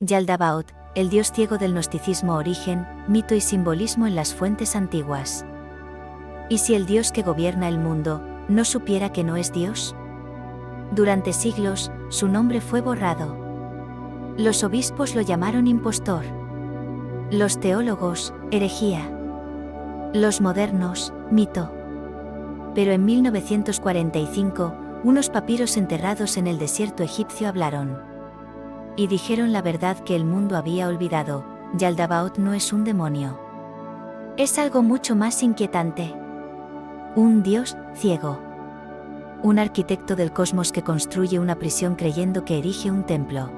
Yaldabaoth, el dios ciego del gnosticismo, origen, mito y simbolismo en las fuentes antiguas. ¿Y si el dios que gobierna el mundo no supiera que no es Dios? Durante siglos, su nombre fue borrado. Los obispos lo llamaron impostor. Los teólogos, herejía. Los modernos, mito. Pero en 1945, unos papiros enterrados en el desierto egipcio hablaron. Y dijeron la verdad que el mundo había olvidado: Yaldabaoth no es un demonio. Es algo mucho más inquietante. Un dios ciego. Un arquitecto del cosmos que construye una prisión creyendo que erige un templo.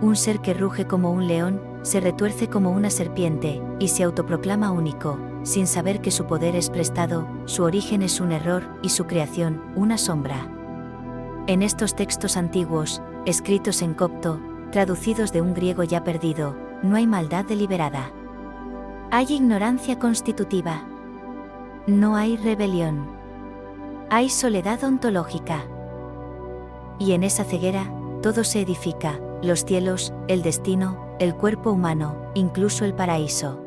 Un ser que ruge como un león, se retuerce como una serpiente, y se autoproclama único, sin saber que su poder es prestado, su origen es un error, y su creación, una sombra. En estos textos antiguos, escritos en copto, traducidos de un griego ya perdido, no hay maldad deliberada. Hay ignorancia constitutiva. No hay rebelión. Hay soledad ontológica. Y en esa ceguera, todo se edifica: los cielos, el destino, el cuerpo humano, incluso el paraíso.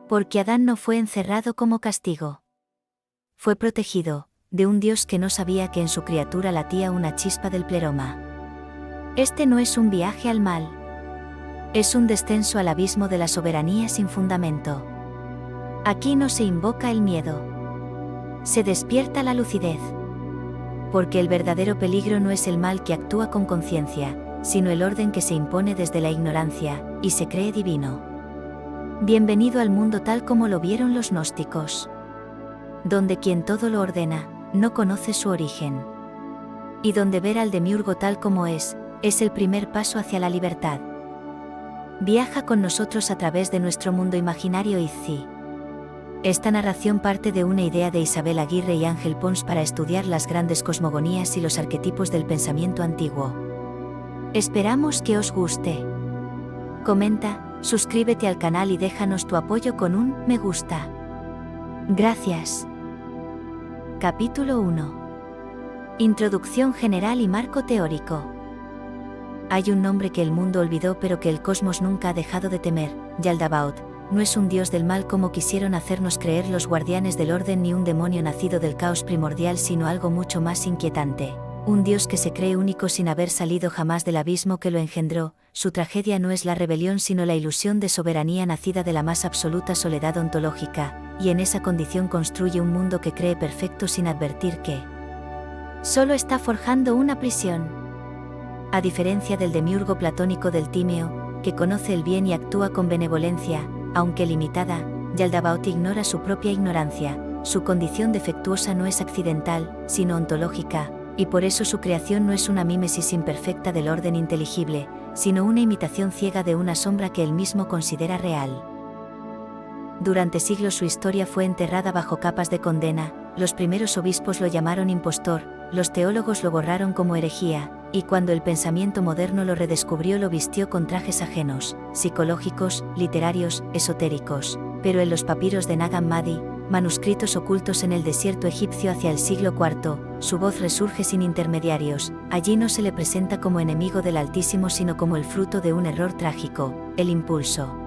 Porque Adán no fue encerrado como castigo. Fue protegido de un Dios que no sabía que en su criatura latía una chispa del pleroma. Este no es un viaje al mal. Es un descenso al abismo de la soberanía sin fundamento. Aquí no se invoca el miedo. Se despierta la lucidez. Porque el verdadero peligro no es el mal que actúa con conciencia, sino el orden que se impone desde la ignorancia, y se cree divino. Bienvenido al mundo tal como lo vieron los gnósticos. Donde quien todo lo ordena, no conoce su origen. Y donde ver al demiurgo tal como es el primer paso hacia la libertad. Viaja con nosotros a través de nuestro mundo imaginario Izzi. Esta narración parte de una idea de Isabel Aguirre y Ángel Pons para estudiar las grandes cosmogonías y los arquetipos del pensamiento antiguo. Esperamos que os guste. Comenta, suscríbete al canal y déjanos tu apoyo con un me gusta. Gracias. Capítulo 1. Introducción general y marco teórico. Hay un nombre que el mundo olvidó pero que el cosmos nunca ha dejado de temer: Yaldabaoth. No es un dios del mal como quisieron hacernos creer los guardianes del orden ni un demonio nacido del caos primordial, sino algo mucho más inquietante. Un dios que se cree único sin haber salido jamás del abismo que lo engendró. Su tragedia no es la rebelión sino la ilusión de soberanía nacida de la más absoluta soledad ontológica, y en esa condición construye un mundo que cree perfecto sin advertir que solo está forjando una prisión. A diferencia del demiurgo platónico del Tímeo, que conoce el bien y actúa con benevolencia, aunque limitada, Yaldabaoth ignora su propia ignorancia. Su condición defectuosa no es accidental, sino ontológica, y por eso su creación no es una mímesis imperfecta del orden inteligible, sino una imitación ciega de una sombra que él mismo considera real. Durante siglos su historia fue enterrada bajo capas de condena. Los primeros obispos lo llamaron impostor, los teólogos lo borraron como herejía, y cuando el pensamiento moderno lo redescubrió lo vistió con trajes ajenos, psicológicos, literarios, esotéricos. Pero en los papiros de Nag Hammadi, manuscritos ocultos en el desierto egipcio hacia el siglo IV, su voz resurge sin intermediarios. Allí no se le presenta como enemigo del Altísimo sino como el fruto de un error trágico: el impulso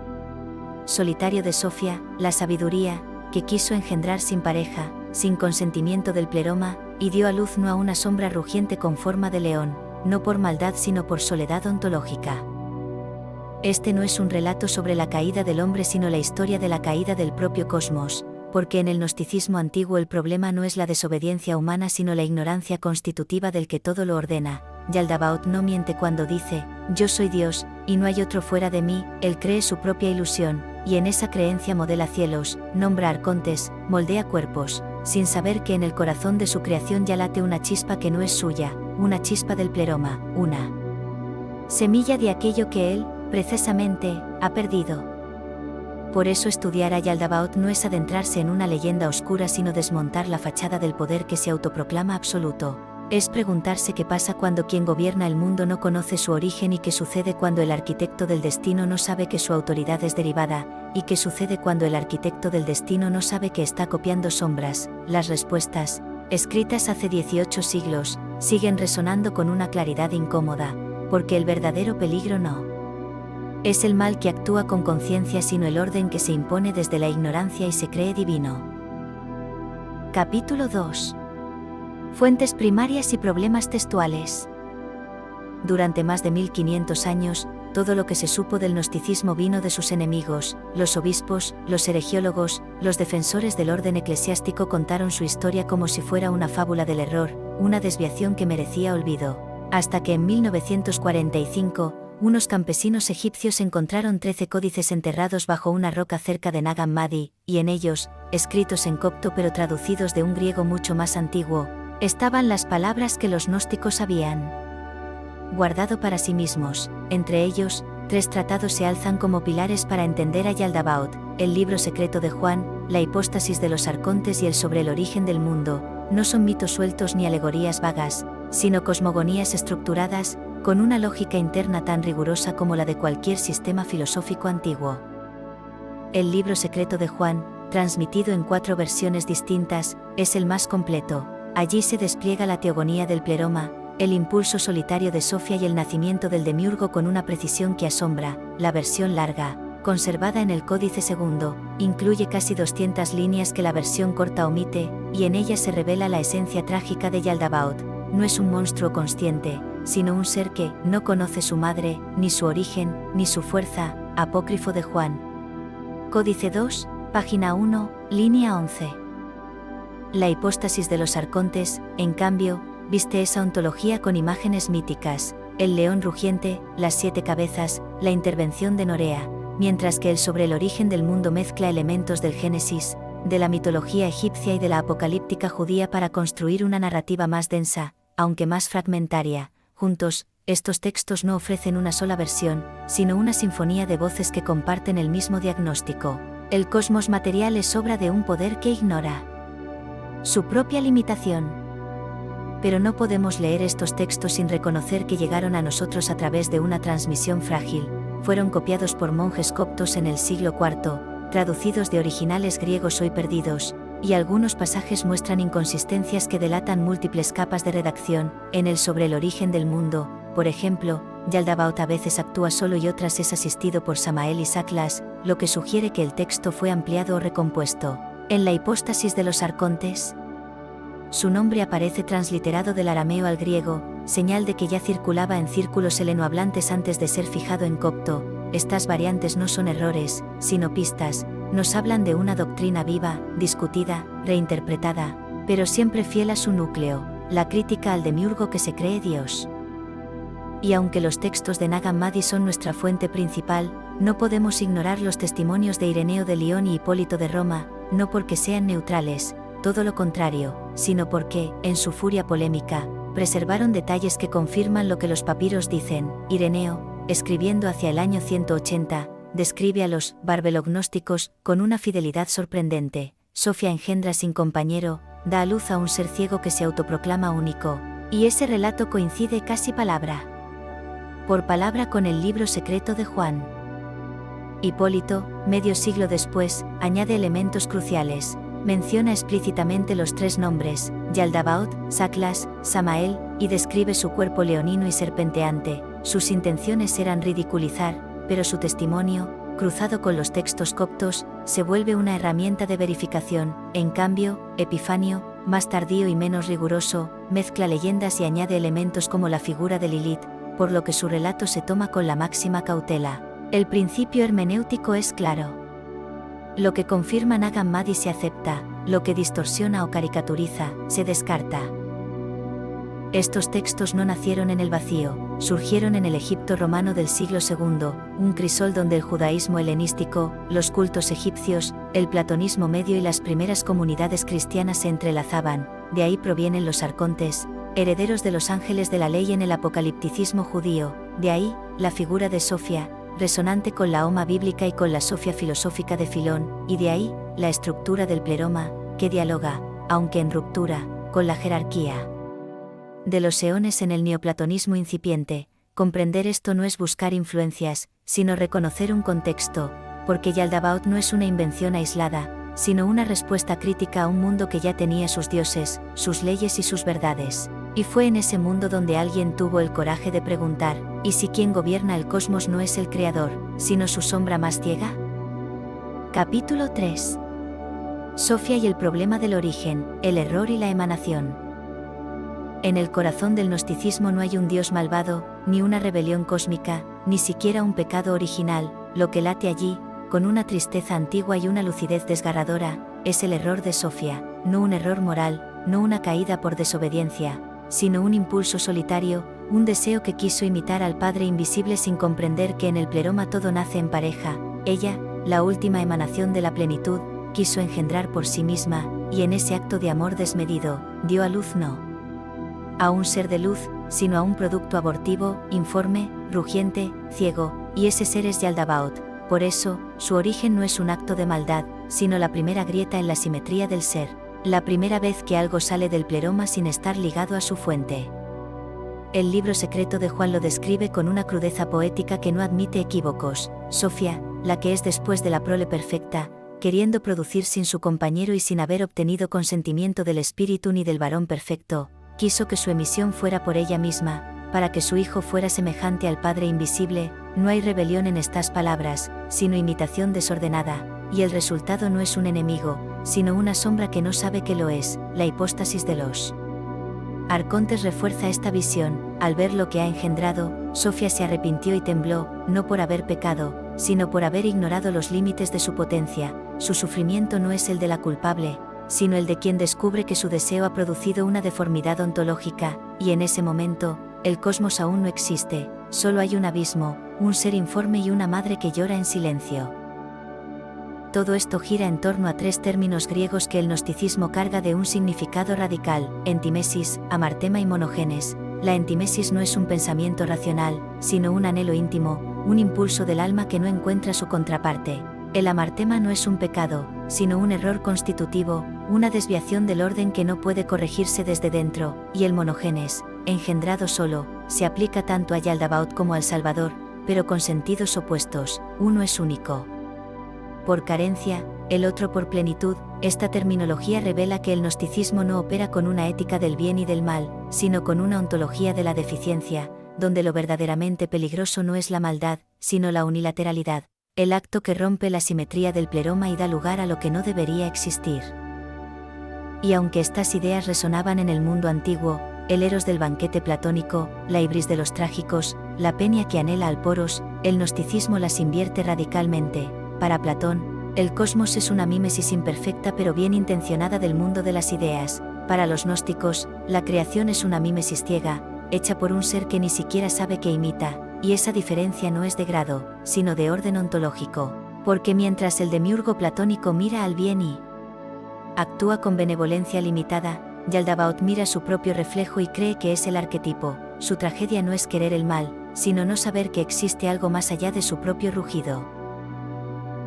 solitario de Sofía, la sabiduría, que quiso engendrar sin pareja, sin consentimiento del pleroma, y dio a luz no a una sombra rugiente con forma de león, no por maldad sino por soledad ontológica. Este no es un relato sobre la caída del hombre sino la historia de la caída del propio cosmos, porque en el gnosticismo antiguo el problema no es la desobediencia humana sino la ignorancia constitutiva del que todo lo ordena. Yaldabaoth no miente cuando dice: yo soy Dios, y no hay otro fuera de mí. Él cree su propia ilusión, y en esa creencia modela cielos, nombra arcontes, moldea cuerpos, sin saber que en el corazón de su creación ya late una chispa que no es suya, una chispa del pleroma, una semilla de aquello que él, precisamente, ha perdido. Por eso estudiar a Yaldabaoth no es adentrarse en una leyenda oscura sino desmontar la fachada del poder que se autoproclama absoluto. Es preguntarse qué pasa cuando quien gobierna el mundo no conoce su origen y qué sucede cuando el arquitecto del destino no sabe que su autoridad es derivada, y qué sucede cuando el arquitecto del destino no sabe que está copiando sombras. Las respuestas, escritas hace 18 siglos, siguen resonando con una claridad incómoda, porque el verdadero peligro no Es el mal que actúa con conciencia sino el orden que se impone desde la ignorancia y se cree divino. Capítulo 2. Fuentes primarias y problemas textuales. Durante más de 1500 años, todo lo que se supo del gnosticismo vino de sus enemigos. Los obispos, los heregiólogos, los defensores del orden eclesiástico contaron su historia como si fuera una fábula del error, una desviación que merecía olvido. Hasta que en 1945, unos campesinos egipcios encontraron 13 códices enterrados bajo una roca cerca de Nag Hammadi, y en ellos, escritos en copto pero traducidos de un griego mucho más antiguo, estaban las palabras que los gnósticos habían guardado para sí mismos. Entre ellos, 3 tratados se alzan como pilares para entender a Yaldabaoth: el libro secreto de Juan, la hipóstasis de los arcontes y el sobre el origen del mundo. No son mitos sueltos ni alegorías vagas, sino cosmogonías estructuradas, con una lógica interna tan rigurosa como la de cualquier sistema filosófico antiguo. El libro secreto de Juan, transmitido en 4 versiones distintas, es el más completo. Allí se despliega la teogonía del pleroma, el impulso solitario de Sofía y el nacimiento del demiurgo con una precisión que asombra. La versión larga, conservada en el Códice Segundo, incluye casi 200 líneas que la versión corta omite, y en ella se revela la esencia trágica de Yaldabaoth. No es un monstruo consciente, sino un ser que no conoce su madre, ni su origen, ni su fuerza. Apócrifo de Juan. Códice 2, página 1, línea 11. La hipóstasis de los arcontes, en cambio, viste esa ontología con imágenes míticas: el león rugiente, las 7 cabezas, la intervención de Norea, mientras que el sobre el origen del mundo mezcla elementos del Génesis, de la mitología egipcia y de la apocalíptica judía para construir una narrativa más densa, aunque más fragmentaria. Juntos, estos textos no ofrecen una sola versión, sino una sinfonía de voces que comparten el mismo diagnóstico: el cosmos material es obra de un poder que ignora su propia limitación. Pero no podemos leer estos textos sin reconocer que llegaron a nosotros a través de una transmisión frágil. Fueron copiados por monjes coptos en el siglo IV, traducidos de originales griegos hoy perdidos, y algunos pasajes muestran inconsistencias que delatan múltiples capas de redacción. En el sobre el origen del mundo, por ejemplo, Yaldabaoth a veces actúa solo y otras es asistido por Samael y Saklas, lo que sugiere que el texto fue ampliado o recompuesto. En la hipóstasis de los arcontes, su nombre aparece transliterado del arameo al griego, señal de que ya circulaba en círculos helenohablantes antes de ser fijado en copto. Estas variantes no son errores, sino pistas. Nos hablan de una doctrina viva, discutida, reinterpretada, pero siempre fiel a su núcleo, la crítica al demiurgo que se cree Dios. Y aunque los textos de Nag Hammadi son nuestra fuente principal, no podemos ignorar los testimonios de Ireneo de León y Hipólito de Roma, no porque sean neutrales, todo lo contrario, sino porque, en su furia polémica, preservaron detalles que confirman lo que los papiros dicen. Ireneo, escribiendo hacia el año 180, describe a los barbelognósticos con una fidelidad sorprendente. Sofía engendra sin compañero, da a luz a un ser ciego que se autoproclama único, y ese relato coincide casi palabra por palabra con el libro secreto de Juan. Hipólito, medio siglo después, añade elementos cruciales. Menciona explícitamente los 3 nombres, Yaldabaoth, Saklas, Samael, y describe su cuerpo leonino y serpenteante. Sus intenciones eran ridiculizar, pero su testimonio, cruzado con los textos coptos, se vuelve una herramienta de verificación. En cambio, Epifanio, más tardío y menos riguroso, mezcla leyendas y añade elementos como la figura de Lilith, por lo que su relato se toma con la máxima cautela. El principio hermenéutico es claro. Lo que confirma Nag Hammadi se acepta, lo que distorsiona o caricaturiza, se descarta. Estos textos no nacieron en el vacío, surgieron en el Egipto romano del siglo II, un crisol donde el judaísmo helenístico, los cultos egipcios, el platonismo medio y las primeras comunidades cristianas se entrelazaban. De ahí provienen los arcontes, herederos de los ángeles de la ley en el apocalipticismo judío. De ahí, la figura de Sofía, resonante con la Homa bíblica y con la Sofía filosófica de Filón, y de ahí, la estructura del pleroma, que dialoga, aunque en ruptura, con la jerarquía de los eones en el neoplatonismo incipiente. Comprender esto no es buscar influencias, sino reconocer un contexto, porque Yaldabaoth no es una invención aislada, sino una respuesta crítica a un mundo que ya tenía sus dioses, sus leyes y sus verdades. Y fue en ese mundo donde alguien tuvo el coraje de preguntar, ¿y si quien gobierna el cosmos no es el creador, sino su sombra más ciega? Capítulo 3. Sofía y el problema del origen, el error y la emanación. En el corazón del gnosticismo no hay un Dios malvado, ni una rebelión cósmica, ni siquiera un pecado original. Lo que late allí, con una tristeza antigua y una lucidez desgarradora, es el error de Sofía, no un error moral, no una caída por desobediencia, sino un impulso solitario, un deseo que quiso imitar al Padre Invisible sin comprender que en el pleroma todo nace en pareja. Ella, la última emanación de la plenitud, quiso engendrar por sí misma, y en ese acto de amor desmedido, dio a luz no a un ser de luz, sino a un producto abortivo, informe, rugiente, ciego, y ese ser es Yaldabaoth. Por eso, su origen no es un acto de maldad, sino la primera grieta en la simetría del ser, la primera vez que algo sale del pleroma sin estar ligado a su fuente. El libro secreto de Juan lo describe con una crudeza poética que no admite equívocos. Sofía, la que es después de la prole perfecta, queriendo producir sin su compañero y sin haber obtenido consentimiento del espíritu ni del varón perfecto, quiso que su emisión fuera por ella misma, para que su hijo fuera semejante al Padre Invisible. No hay rebelión en estas palabras, sino imitación desordenada, y el resultado no es un enemigo, sino una sombra que no sabe que lo es, la hipóstasis de los arcontes refuerza esta visión. Al ver lo que ha engendrado, Sofía se arrepintió y tembló, no por haber pecado, sino por haber ignorado los límites de su potencia. Su sufrimiento no es el de la culpable, sino el de quien descubre que su deseo ha producido una deformidad ontológica, y en ese momento, el cosmos aún no existe, solo hay un abismo, un ser informe y una madre que llora en silencio. Todo esto gira en torno a tres términos griegos que el gnosticismo carga de un significado radical: entimesis, amartema y monogenes. La entimesis no es un pensamiento racional, sino un anhelo íntimo, un impulso del alma que no encuentra su contraparte. El amartema no es un pecado, sino un error constitutivo, una desviación del orden que no puede corregirse desde dentro, y el monogenes, engendrado solo, se aplica tanto a Yaldabaoth como al Salvador, pero con sentidos opuestos. Uno es único por carencia, el otro por plenitud. Esta terminología revela que el gnosticismo no opera con una ética del bien y del mal, sino con una ontología de la deficiencia, donde lo verdaderamente peligroso no es la maldad, sino la unilateralidad, el acto que rompe la simetría del pleroma y da lugar a lo que no debería existir. Y aunque estas ideas resonaban en el mundo antiguo, el eros del banquete platónico, la ibris de los trágicos, la peña que anhela al poros, el gnosticismo las invierte radicalmente. Para Platón, el cosmos es una mímesis imperfecta pero bien intencionada del mundo de las ideas. Para los gnósticos, la creación es una mímesis ciega, hecha por un ser que ni siquiera sabe que imita, y esa diferencia no es de grado, sino de orden ontológico, porque mientras el demiurgo platónico mira al bien y actúa con benevolencia limitada, Yaldabaoth mira su propio reflejo y cree que es el arquetipo. Su tragedia no es querer el mal, sino no saber que existe algo más allá de su propio rugido.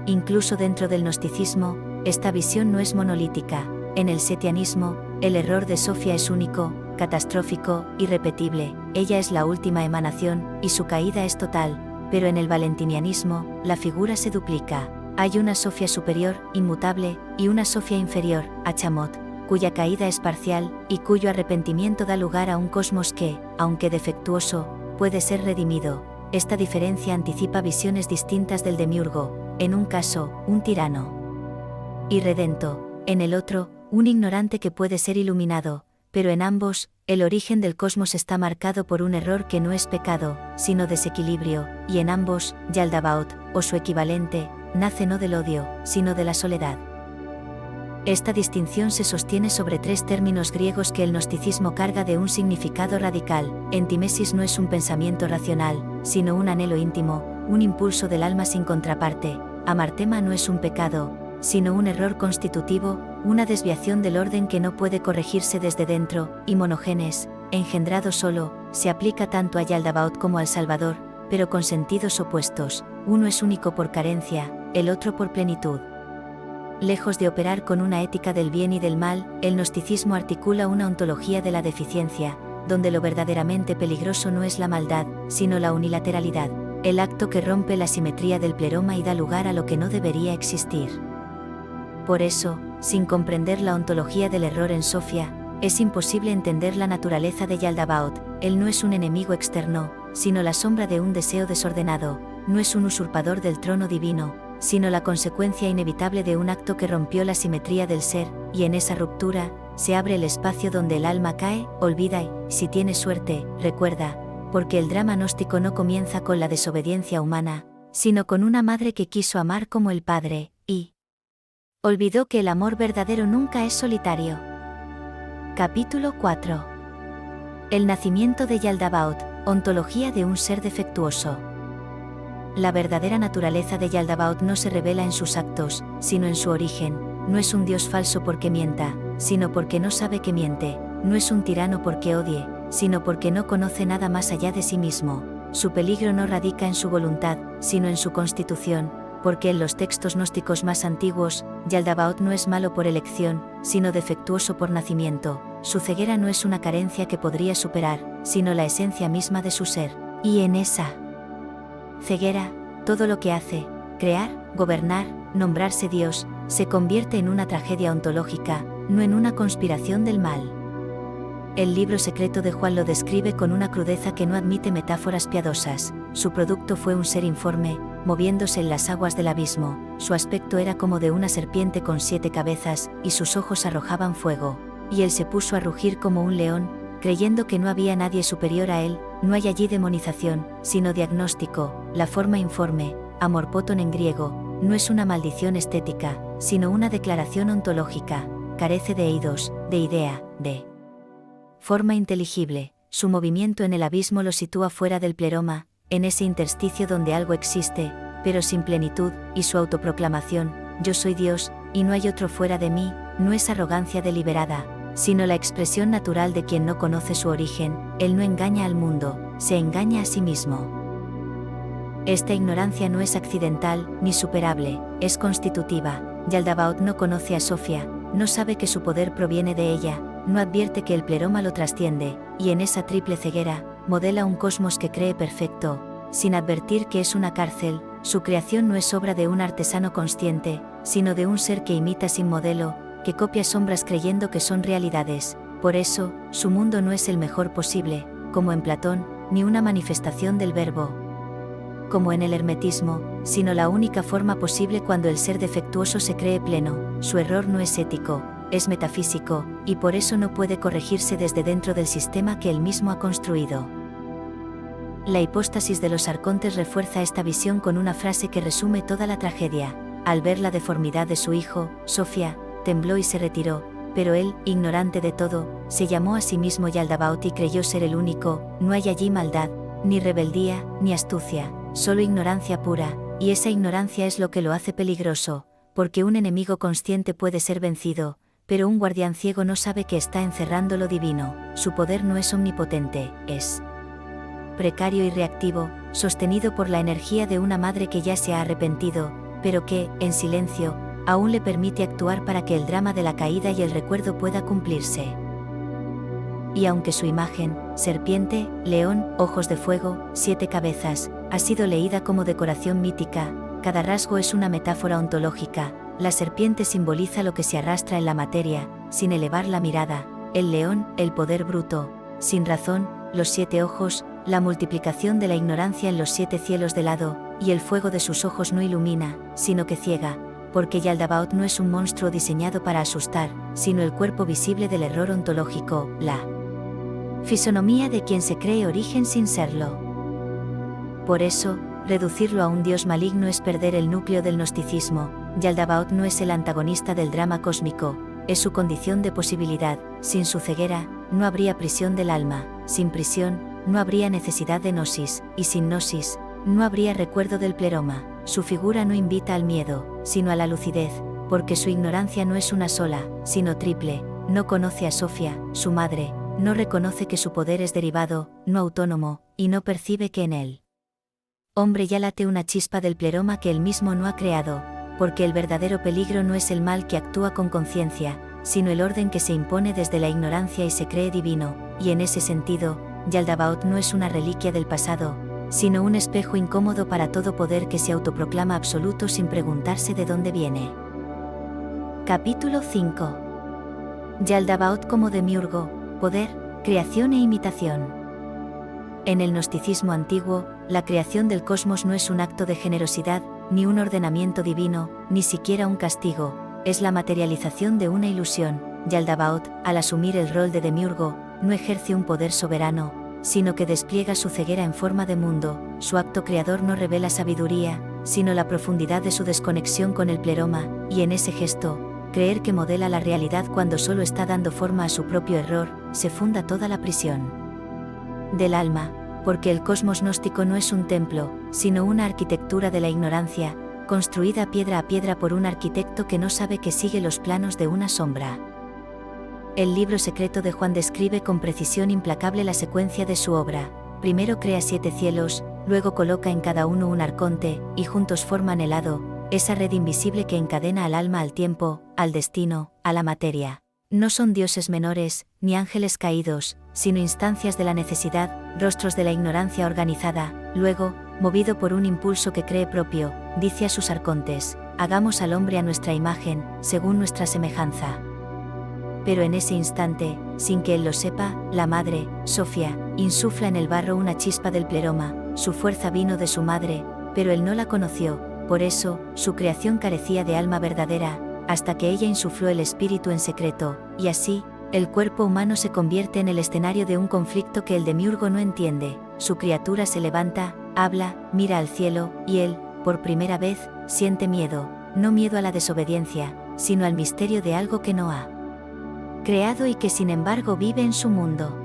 Incluso dentro del gnosticismo, esta visión no es monolítica. En el setianismo, el error de Sofía es único, catastrófico, irrepetible. Ella es la última emanación, y su caída es total. Pero en el valentinianismo, la figura se duplica. Hay una Sofía superior, inmutable, y una Sofía inferior, Achamot, cuya caída es parcial, y cuyo arrepentimiento da lugar a un cosmos que, aunque defectuoso, puede ser redimido. Esta diferencia anticipa visiones distintas del demiurgo. En un caso, un tirano irredento, en el otro, un ignorante que puede ser iluminado, pero en ambos, el origen del cosmos está marcado por un error que no es pecado, sino desequilibrio, y en ambos, Yaldabaoth, o su equivalente, nace no del odio, sino de la soledad. Esta distinción se sostiene sobre tres términos griegos que el gnosticismo carga de un significado radical. Entimesis no es un pensamiento racional, sino un anhelo íntimo, un impulso del alma sin contraparte. Amartema no es un pecado, sino un error constitutivo, una desviación del orden que no puede corregirse desde dentro. Y monogenes, engendrado solo, se aplica tanto a Yaldabaoth como al Salvador, pero con sentidos opuestos. Uno es único por carencia, el otro por plenitud. Lejos de operar con una ética del bien y del mal, el gnosticismo articula una ontología de la deficiencia, donde lo verdaderamente peligroso no es la maldad, sino la unilateralidad, el acto que rompe la simetría del pleroma y da lugar a lo que no debería existir. Por eso, sin comprender la ontología del error en Sofía, Es imposible entender la naturaleza de Yaldabaoth. Él no es un enemigo externo, sino la sombra de un deseo desordenado, no es un usurpador del trono divino, sino la consecuencia inevitable de un acto que rompió la simetría del ser, y en esa ruptura, se abre el espacio donde el alma cae, olvida y, si tiene suerte, recuerda, porque el drama gnóstico no comienza con la desobediencia humana, sino con una madre que quiso amar como el padre, y olvidó que el amor verdadero nunca es solitario. Capítulo 4. El nacimiento de Yaldabaoth, ontología de un ser defectuoso. La verdadera naturaleza de Yaldabaoth no se revela en sus actos, sino en su origen. No es un dios falso porque mienta, sino porque no sabe que miente. No es un tirano porque odie, sino porque no conoce nada más allá de sí mismo. Su peligro no radica en su voluntad, sino en su constitución, porque en los textos gnósticos más antiguos, Yaldabaoth no es malo por elección, sino defectuoso por nacimiento. Su ceguera no es una carencia que podría superar, sino la esencia misma de su ser. Y en esa ceguera, todo lo que hace, crear, gobernar, nombrarse Dios, se convierte en una tragedia ontológica, no en una conspiración del mal. El libro secreto de Juan lo describe con una crudeza que no admite metáforas piadosas. Su producto fue un ser informe, moviéndose en las aguas del abismo. Su aspecto era como de una serpiente con 7 cabezas, y sus ojos arrojaban fuego. Y él se puso a rugir como un león, creyendo que no había nadie superior a él. No hay allí demonización, sino diagnóstico. La forma informe, amorpoton en griego, no es una maldición estética, sino una declaración ontológica. Carece de eidos, de idea, de forma inteligible. Su movimiento en el abismo lo sitúa fuera del pleroma, en ese intersticio donde algo existe, pero sin plenitud, y su autoproclamación, yo soy Dios, y no hay otro fuera de mí, no es arrogancia deliberada, sino la expresión natural de quien no conoce su origen. Él no engaña al mundo, se engaña a sí mismo. Esta ignorancia no es accidental, ni superable, es constitutiva. Yaldabaoth no conoce a Sofía, no sabe que su poder proviene de ella, no advierte que el pleroma lo trasciende, y en esa triple ceguera, modela un cosmos que cree perfecto, sin advertir que es una cárcel. Su creación no es obra de un artesano consciente, sino de un ser que imita sin modelo, que copia sombras creyendo que son realidades. Por eso, su mundo no es el mejor posible, como en Platón, ni una manifestación del verbo, como en el hermetismo, sino la única forma posible cuando el ser defectuoso se cree pleno. Su error no es ético, es metafísico, y por eso no puede corregirse desde dentro del sistema que él mismo ha construido. La hipóstasis de los arcontes refuerza esta visión con una frase que resume toda la tragedia. Al ver la deformidad de su hijo, Sofía, tembló y se retiró, pero él, ignorante de todo, se llamó a sí mismo Yaldabaoth y creyó ser el único. No hay allí maldad, ni rebeldía, ni astucia, solo ignorancia pura, y esa ignorancia es lo que lo hace peligroso, porque un enemigo consciente puede ser vencido, pero un guardián ciego no sabe que está encerrando lo divino. Su poder no es omnipotente, es precario y reactivo, sostenido por la energía de una madre que ya se ha arrepentido, pero que, en silencio, aún le permite actuar para que el drama de la caída y el recuerdo pueda cumplirse. Y aunque su imagen, serpiente, león, ojos de fuego, 7 cabezas, ha sido leída como decoración mítica, cada rasgo es una metáfora ontológica. La serpiente simboliza lo que se arrastra en la materia, sin elevar la mirada; el león, el poder bruto, sin razón; los 7 ojos, la multiplicación de la ignorancia en los 7 cielos del hado; y el fuego de sus ojos no ilumina, sino que ciega, porque Yaldabaoth no es un monstruo diseñado para asustar, sino el cuerpo visible del error ontológico, la fisonomía de quien se cree origen sin serlo. Por eso, reducirlo a un dios maligno es perder el núcleo del gnosticismo. Yaldabaoth no es el antagonista del drama cósmico, es su condición de posibilidad. Sin su ceguera, no habría prisión del alma; sin prisión, no habría necesidad de gnosis; y sin gnosis, no habría recuerdo del pleroma. Su figura no invita al miedo, sino a la lucidez, porque su ignorancia no es una sola, sino triple. No conoce a Sofía, su madre, no reconoce que su poder es derivado, no autónomo, y no percibe que en él hombre ya late una chispa del pleroma que él mismo no ha creado, porque el verdadero peligro no es el mal que actúa con conciencia, sino el orden que se impone desde la ignorancia y se cree divino. Y en ese sentido, Yaldabaoth no es una reliquia del pasado, sino un espejo incómodo para todo poder que se autoproclama absoluto sin preguntarse de dónde viene. Capítulo 5. Yaldabaoth como demiurgo, poder, creación e imitación. En el gnosticismo antiguo, la creación del cosmos no es un acto de generosidad, ni un ordenamiento divino, ni siquiera un castigo, es la materialización de una ilusión. Yaldabaoth, al asumir el rol de demiurgo, no ejerce un poder soberano, sino que despliega su ceguera en forma de mundo. Su acto creador no revela sabiduría, sino la profundidad de su desconexión con el pleroma, y en ese gesto, creer que modela la realidad cuando solo está dando forma a su propio error, se funda toda la prisión del alma, porque el cosmos gnóstico no es un templo, sino una arquitectura de la ignorancia, construida piedra a piedra por un arquitecto que no sabe que sigue los planos de una sombra. El libro secreto de Juan describe con precisión implacable la secuencia de su obra. Primero crea 7 cielos, luego coloca en cada uno un arconte, y juntos forman el hado, esa red invisible que encadena al alma al tiempo, al destino, a la materia. No son dioses menores, ni ángeles caídos, sino instancias de la necesidad, rostros de la ignorancia organizada. Luego, movido por un impulso que cree propio, dice a sus arcontes: hagamos al hombre a nuestra imagen, según nuestra semejanza. Pero en ese instante, sin que él lo sepa, la madre, Sofía, insufla en el barro una chispa del pleroma. Su fuerza vino de su madre, pero él no la conoció, por eso, su creación carecía de alma verdadera, hasta que ella insufló el espíritu en secreto, y así, el cuerpo humano se convierte en el escenario de un conflicto que el demiurgo no entiende. Su criatura se levanta, habla, mira al cielo, y él, por primera vez, siente miedo, no miedo a la desobediencia, sino al misterio de algo que no ha creado y que sin embargo vive en su mundo.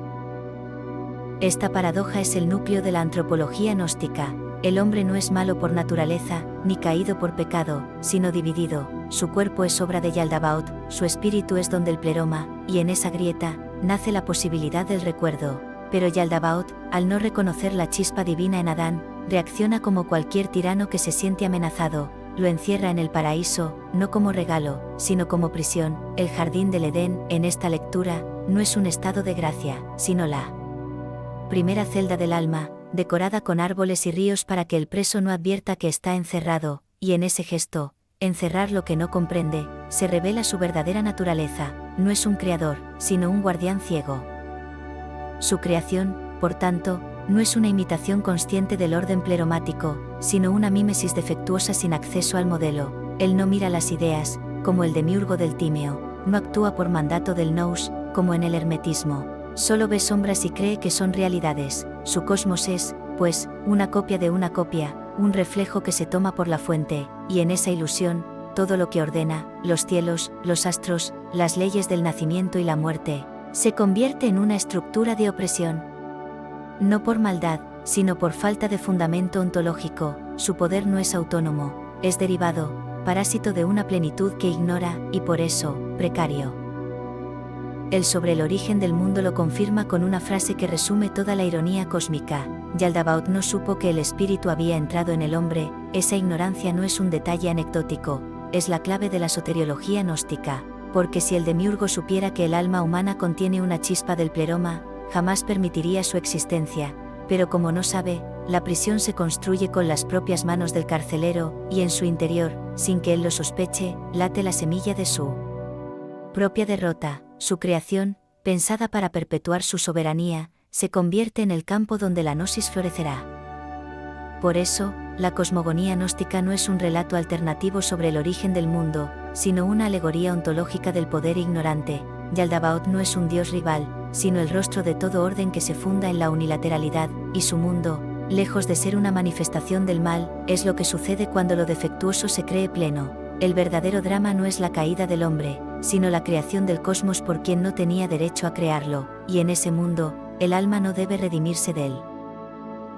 Esta paradoja es el núcleo de la antropología gnóstica. El hombre no es malo por naturaleza, ni caído por pecado, sino dividido. Su cuerpo es obra de Yaldabaoth, su espíritu es don del pleroma, y en esa grieta, nace la posibilidad del recuerdo. Pero Yaldabaoth, al no reconocer la chispa divina en Adán, reacciona como cualquier tirano que se siente amenazado, lo encierra en el paraíso, no como regalo, sino como prisión. El jardín del Edén, en esta lectura, no es un estado de gracia, sino la primera celda del alma, decorada con árboles y ríos para que el preso no advierta que está encerrado, y en ese gesto, encerrar lo que no comprende, se revela su verdadera naturaleza. No es un creador, sino un guardián ciego. Su creación, por tanto, no es una imitación consciente del orden pleromático, sino una mímesis defectuosa sin acceso al modelo. Él no mira las ideas, como el demiurgo del Tímeo, no actúa por mandato del nous, como en el hermetismo. Solo ve sombras y cree que son realidades. Su cosmos es, pues, una copia de una copia, un reflejo que se toma por la fuente, y en esa ilusión, todo lo que ordena, los cielos, los astros, las leyes del nacimiento y la muerte, se convierte en una estructura de opresión. No por maldad, sino por falta de fundamento ontológico. Su poder no es autónomo, es derivado, parásito de una plenitud que ignora, y por eso, precario. Él sobre el origen del mundo lo confirma con una frase que resume toda la ironía cósmica. Yaldabaoth no supo que el espíritu había entrado en el hombre. Esa ignorancia no es un detalle anecdótico, es la clave de la soteriología gnóstica, porque si el demiurgo supiera que el alma humana contiene una chispa del pleroma, jamás permitiría su existencia, pero como no sabe, la prisión se construye con las propias manos del carcelero, y en su interior, sin que él lo sospeche, late la semilla de su propia derrota. Su creación, pensada para perpetuar su soberanía, se convierte en el campo donde la gnosis florecerá. Por eso, la cosmogonía gnóstica no es un relato alternativo sobre el origen del mundo, sino una alegoría ontológica del poder ignorante. Yaldabaoth no es un dios rival, sino el rostro de todo orden que se funda en la unilateralidad, y su mundo, lejos de ser una manifestación del mal, es lo que sucede cuando lo defectuoso se cree pleno. El verdadero drama no es la caída del hombre, sino la creación del cosmos por quien no tenía derecho a crearlo, y en ese mundo, el alma no debe redimirse del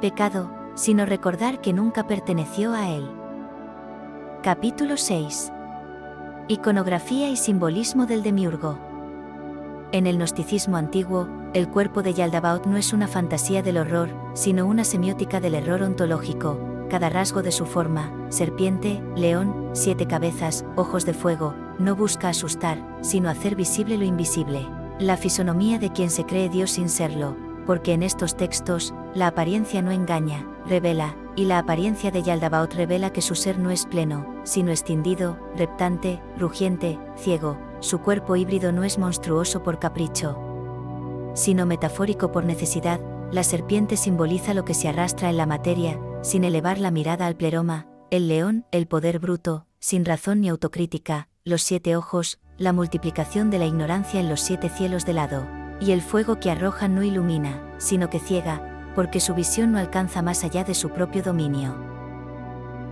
pecado, sino recordar que nunca perteneció a él. Capítulo 6. Iconografía y simbolismo del demiurgo. En el gnosticismo antiguo, el cuerpo de Yaldabaoth no es una fantasía del horror, sino una semiótica del error ontológico. Cada rasgo de su forma, serpiente, león, 7 cabezas, ojos de fuego, no busca asustar, sino hacer visible lo invisible. La fisonomía de quien se cree Dios sin serlo, porque en estos textos, la apariencia no engaña, revela, y la apariencia de Yaldabaoth revela que su ser no es pleno, sino escindido, reptante, rugiente, ciego. su cuerpo híbrido no es monstruoso por capricho, sino metafórico por necesidad. La serpiente simboliza lo que se arrastra en la materia, sin elevar la mirada al pleroma, el león, el poder bruto, sin razón ni autocrítica, los 7 ojos, la multiplicación de la ignorancia en los 7 cielos del hado, y el fuego que arroja no ilumina, sino que ciega, porque su visión no alcanza más allá de su propio dominio.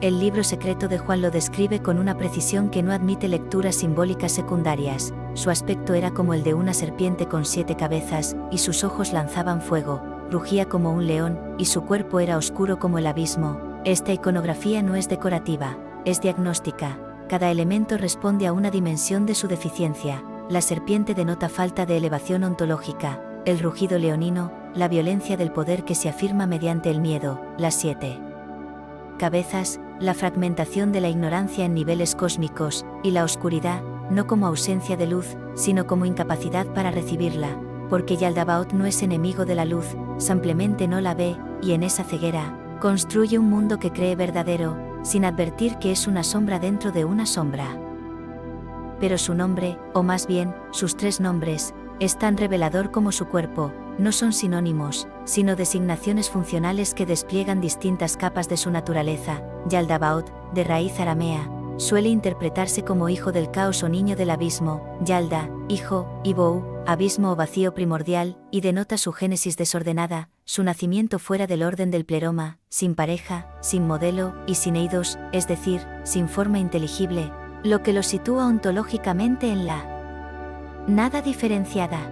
El libro secreto de Juan lo describe con una precisión que no admite lecturas simbólicas secundarias. Su aspecto era como el de una serpiente con 7 cabezas, y sus ojos lanzaban fuego, rugía como un león, y su cuerpo era oscuro como el abismo. Esta iconografía no es decorativa, es diagnóstica. Cada elemento responde a una dimensión de su deficiencia. La serpiente denota falta de elevación ontológica, el rugido leonino, la violencia del poder que se afirma mediante el miedo, las 7 cabezas, la fragmentación de la ignorancia en niveles cósmicos, y la oscuridad, no como ausencia de luz, sino como incapacidad para recibirla, porque Yaldabaoth no es enemigo de la luz, simplemente no la ve, y en esa ceguera, construye un mundo que cree verdadero, sin advertir que es una sombra dentro de una sombra. Pero su nombre, o más bien, sus 3 nombres, es tan revelador como su cuerpo. No son sinónimos, sino designaciones funcionales que despliegan distintas capas de su naturaleza. Yaldabaoth, de raíz aramea, suele interpretarse como hijo del caos o niño del abismo, Yalda, hijo, y Bou, abismo o vacío primordial, y denota su génesis desordenada, su nacimiento fuera del orden del pleroma, sin pareja, sin modelo, y sin eidos, es decir, sin forma inteligible, lo que lo sitúa ontológicamente en la nada diferenciada.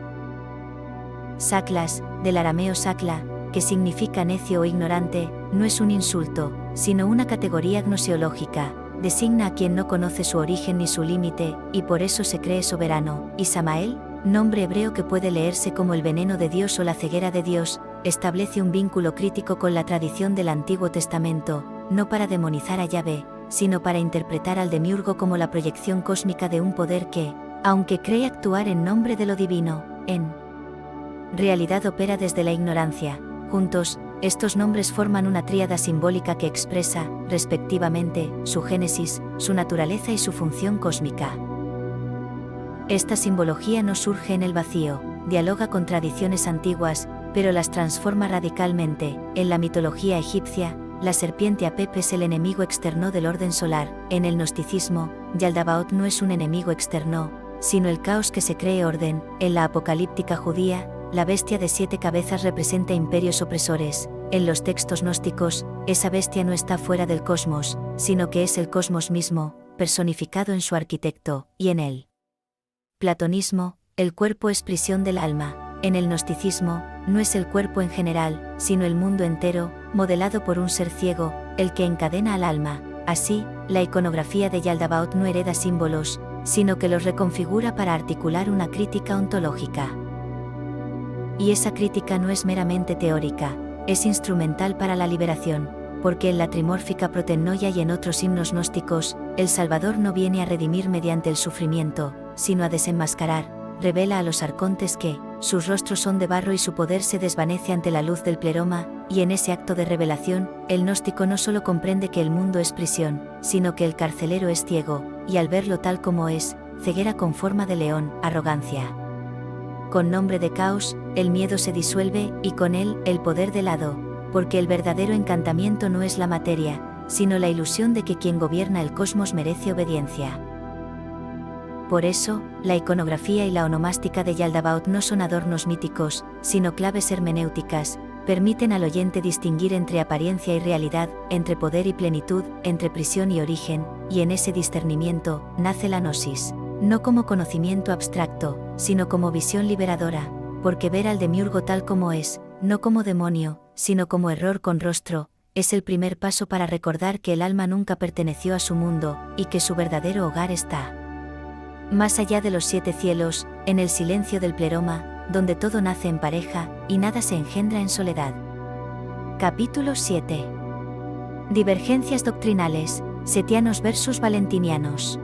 Saklas, del arameo sakla, que significa necio o ignorante, no es un insulto, sino una categoría gnosiológica, designa a quien no conoce su origen ni su límite, y por eso se cree soberano. Y Samael, nombre hebreo que puede leerse como el veneno de Dios o la ceguera de Dios, establece un vínculo crítico con la tradición del Antiguo Testamento, no para demonizar a Yahvé, sino para interpretar al demiurgo como la proyección cósmica de un poder que, aunque cree actuar en nombre de lo divino, en realidad opera desde la ignorancia. Juntos, estos nombres forman una tríada simbólica que expresa, respectivamente, su génesis, su naturaleza y su función cósmica. Esta simbología no surge en el vacío, dialoga con tradiciones antiguas, pero las transforma radicalmente. En la mitología egipcia, la serpiente Apep es el enemigo externo del orden solar. En el gnosticismo, Yaldabaoth no es un enemigo externo, sino el caos que se cree orden. En la apocalíptica judía, la bestia de 7 cabezas representa imperios opresores. En los textos gnósticos, esa bestia no está fuera del cosmos, sino que es el cosmos mismo, personificado en su arquitecto, y en el platonismo, el cuerpo es prisión del alma. En el gnosticismo, no es el cuerpo en general, sino el mundo entero, modelado por un ser ciego, el que encadena al alma. Así, la iconografía de Yaldabaoth no hereda símbolos, sino que los reconfigura para articular una crítica ontológica. Y esa crítica no es meramente teórica, es instrumental para la liberación, porque en la trimórfica protennoia y en otros himnos gnósticos, el Salvador no viene a redimir mediante el sufrimiento, sino a desenmascarar. Revela a los arcontes que sus rostros son de barro y su poder se desvanece ante la luz del pleroma, y en ese acto de revelación, el gnóstico no solo comprende que el mundo es prisión, sino que el carcelero es ciego, y al verlo tal como es, ceguera con forma de león, arrogancia. Con nombre de caos, el miedo se disuelve, y con él, el poder del hado, porque el verdadero encantamiento no es la materia, sino la ilusión de que quien gobierna el cosmos merece obediencia. Por eso, la iconografía y la onomástica de Yaldabaoth no son adornos míticos, sino claves hermenéuticas, permiten al oyente distinguir entre apariencia y realidad, entre poder y plenitud, entre prisión y origen, y en ese discernimiento, nace la gnosis, no como conocimiento abstracto, sino como visión liberadora, porque ver al demiurgo tal como es, no como demonio, sino como error con rostro, es el primer paso para recordar que el alma nunca perteneció a su mundo, y que su verdadero hogar está más allá de los 7 cielos, en el silencio del pleroma, donde todo nace en pareja, y nada se engendra en soledad. Capítulo 7. Divergencias doctrinales, setianos versus valentinianos.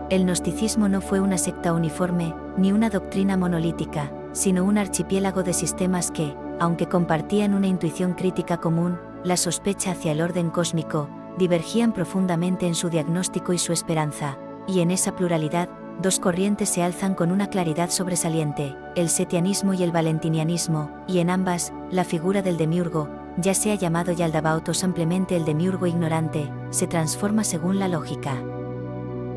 El gnosticismo no fue una secta uniforme, ni una doctrina monolítica, sino un archipiélago de sistemas que, aunque compartían una intuición crítica común, la sospecha hacia el orden cósmico, divergían profundamente en su diagnóstico y su esperanza. Y en esa pluralidad, dos corrientes se alzan con una claridad sobresaliente, el setianismo y el valentinianismo, y en ambas, la figura del demiurgo, ya sea llamado Yaldabaoth o simplemente el demiurgo ignorante, se transforma según la lógica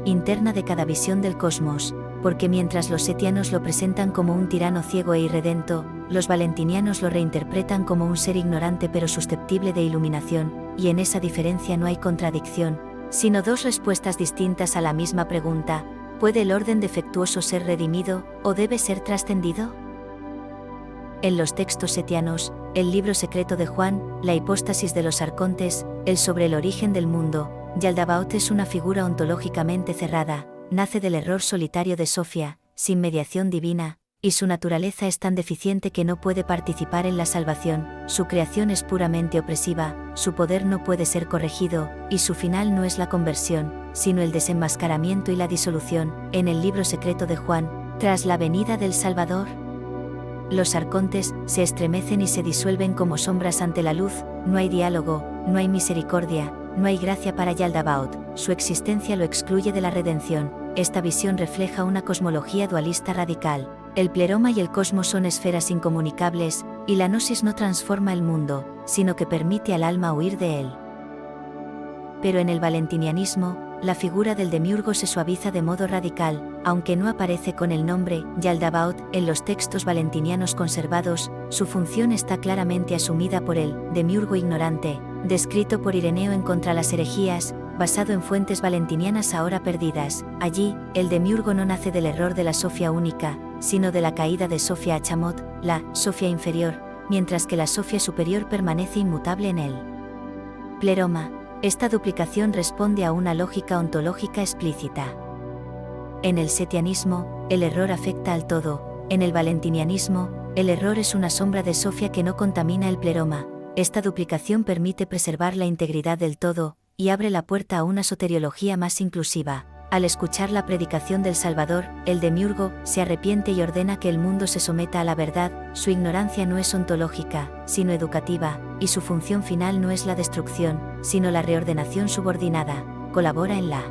interna de cada visión del cosmos, porque mientras los setianos lo presentan como un tirano ciego e irredento, los valentinianos lo reinterpretan como un ser ignorante pero susceptible de iluminación, y en esa diferencia no hay contradicción, sino dos respuestas distintas a la misma pregunta: ¿puede el orden defectuoso ser redimido, o debe ser trascendido? En los textos setianos, el libro secreto de Juan, la hipóstasis de los arcontes, el sobre el origen del mundo, Yaldabaoth es una figura ontológicamente cerrada, nace del error solitario de Sofía, sin mediación divina, y su naturaleza es tan deficiente que no puede participar en la salvación, su creación es puramente opresiva, su poder no puede ser corregido, y su final no es la conversión, sino el desenmascaramiento y la disolución. En el libro secreto de Juan, tras la venida del Salvador, los arcontes se estremecen y se disuelven como sombras ante la luz, no hay diálogo, no hay misericordia, no hay gracia para Yaldabaoth, su existencia lo excluye de la redención. Esta visión refleja una cosmología dualista radical. El pleroma y el cosmos son esferas incomunicables, y la gnosis no transforma el mundo, sino que permite al alma huir de él. Pero en el valentinianismo, la figura del demiurgo se suaviza de modo radical, aunque no aparece con el nombre Yaldabaoth en los textos valentinianos conservados, su función está claramente asumida por el demiurgo ignorante, descrito por Ireneo en Contra las herejías, basado en fuentes valentinianas ahora perdidas. Allí, el demiurgo no nace del error de la Sofía única, sino de la caída de Sofía Achamoth, la Sofía inferior, mientras que la Sofía superior permanece inmutable en él. Pleroma. Esta duplicación responde a una lógica ontológica explícita. En el setianismo, el error afecta al todo; en el valentinianismo, el error es una sombra de Sofía que no contamina el pleroma. Esta duplicación permite preservar la integridad del todo, y abre la puerta a una soteriología más inclusiva. Al escuchar la predicación del Salvador, el demiurgo se arrepiente y ordena que el mundo se someta a la verdad. Su ignorancia no es ontológica, sino educativa, y su función final no es la destrucción, sino la reordenación subordinada. Colabora en la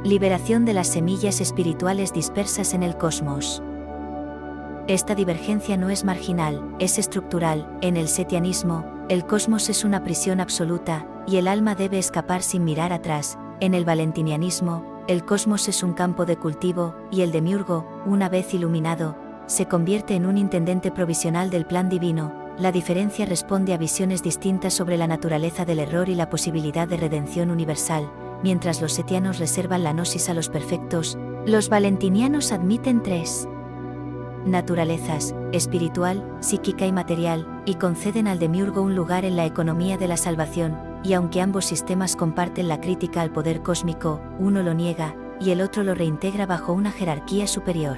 liberación de las semillas espirituales dispersas en el cosmos. Esta divergencia no es marginal, es estructural. En el setianismo, el cosmos es una prisión absoluta, y el alma debe escapar sin mirar atrás. En el valentinianismo, el cosmos es un campo de cultivo, y el demiurgo, una vez iluminado, se convierte en un intendente provisional del plan divino. La diferencia responde a visiones distintas sobre la naturaleza del error y la posibilidad de redención universal. Mientras los setianos reservan la gnosis a los perfectos, los valentinianos admiten tres naturalezas, espiritual, psíquica y material, y conceden al demiurgo un lugar en la economía de la salvación. Y aunque ambos sistemas comparten la crítica al poder cósmico, uno lo niega, y el otro lo reintegra bajo una jerarquía superior.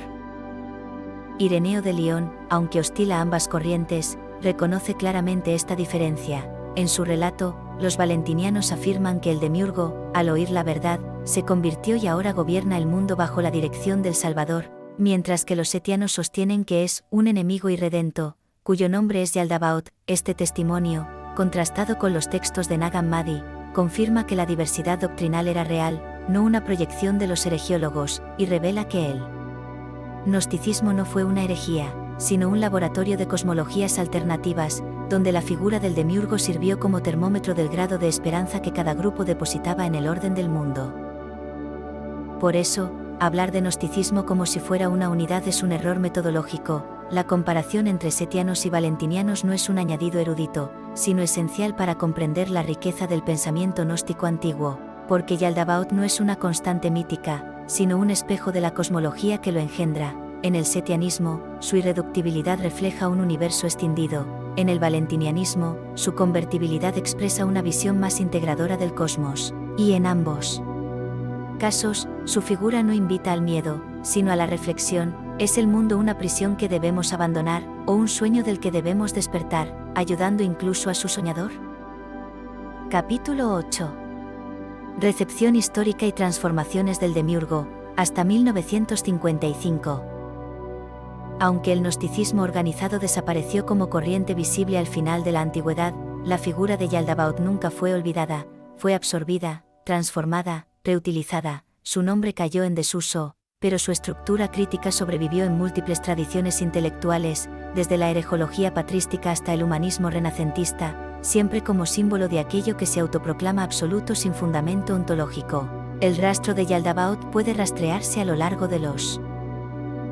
Ireneo de Lión, aunque hostil a ambas corrientes, reconoce claramente esta diferencia. En su relato, los valentinianos afirman que el demiurgo, al oír la verdad, se convirtió y ahora gobierna el mundo bajo la dirección del Salvador, mientras que los setianos sostienen que es un enemigo irredento, cuyo nombre es Yaldabaoth. Este testimonio, contrastado con los textos de Nag Hammadi, confirma que la diversidad doctrinal era real, no una proyección de los heregiólogos, y revela que el gnosticismo no fue una herejía, sino un laboratorio de cosmologías alternativas, donde la figura del demiurgo sirvió como termómetro del grado de esperanza que cada grupo depositaba en el orden del mundo. Por eso, hablar de gnosticismo como si fuera una unidad es un error metodológico. La comparación entre setianos y valentinianos no es un añadido erudito, sino esencial para comprender la riqueza del pensamiento gnóstico antiguo, porque Yaldabaoth no es una constante mítica, sino un espejo de la cosmología que lo engendra. En el setianismo, su irreductibilidad refleja un universo escindido; en el valentinianismo, su convertibilidad expresa una visión más integradora del cosmos, y en ambos casos, su figura no invita al miedo, sino a la reflexión. ¿Es el mundo una prisión que debemos abandonar, o un sueño del que debemos despertar, ayudando incluso a su soñador? Capítulo 8. Recepción histórica y transformaciones del demiurgo, hasta 1955. Aunque el gnosticismo organizado desapareció como corriente visible al final de la antigüedad, la figura de Yaldabaoth nunca fue olvidada, fue absorbida, transformada, reutilizada. Su nombre cayó en desuso, pero su estructura crítica sobrevivió en múltiples tradiciones intelectuales, desde la herejología patrística hasta el humanismo renacentista, siempre como símbolo de aquello que se autoproclama absoluto sin fundamento ontológico. El rastro de Yaldabaoth puede rastrearse a lo largo de los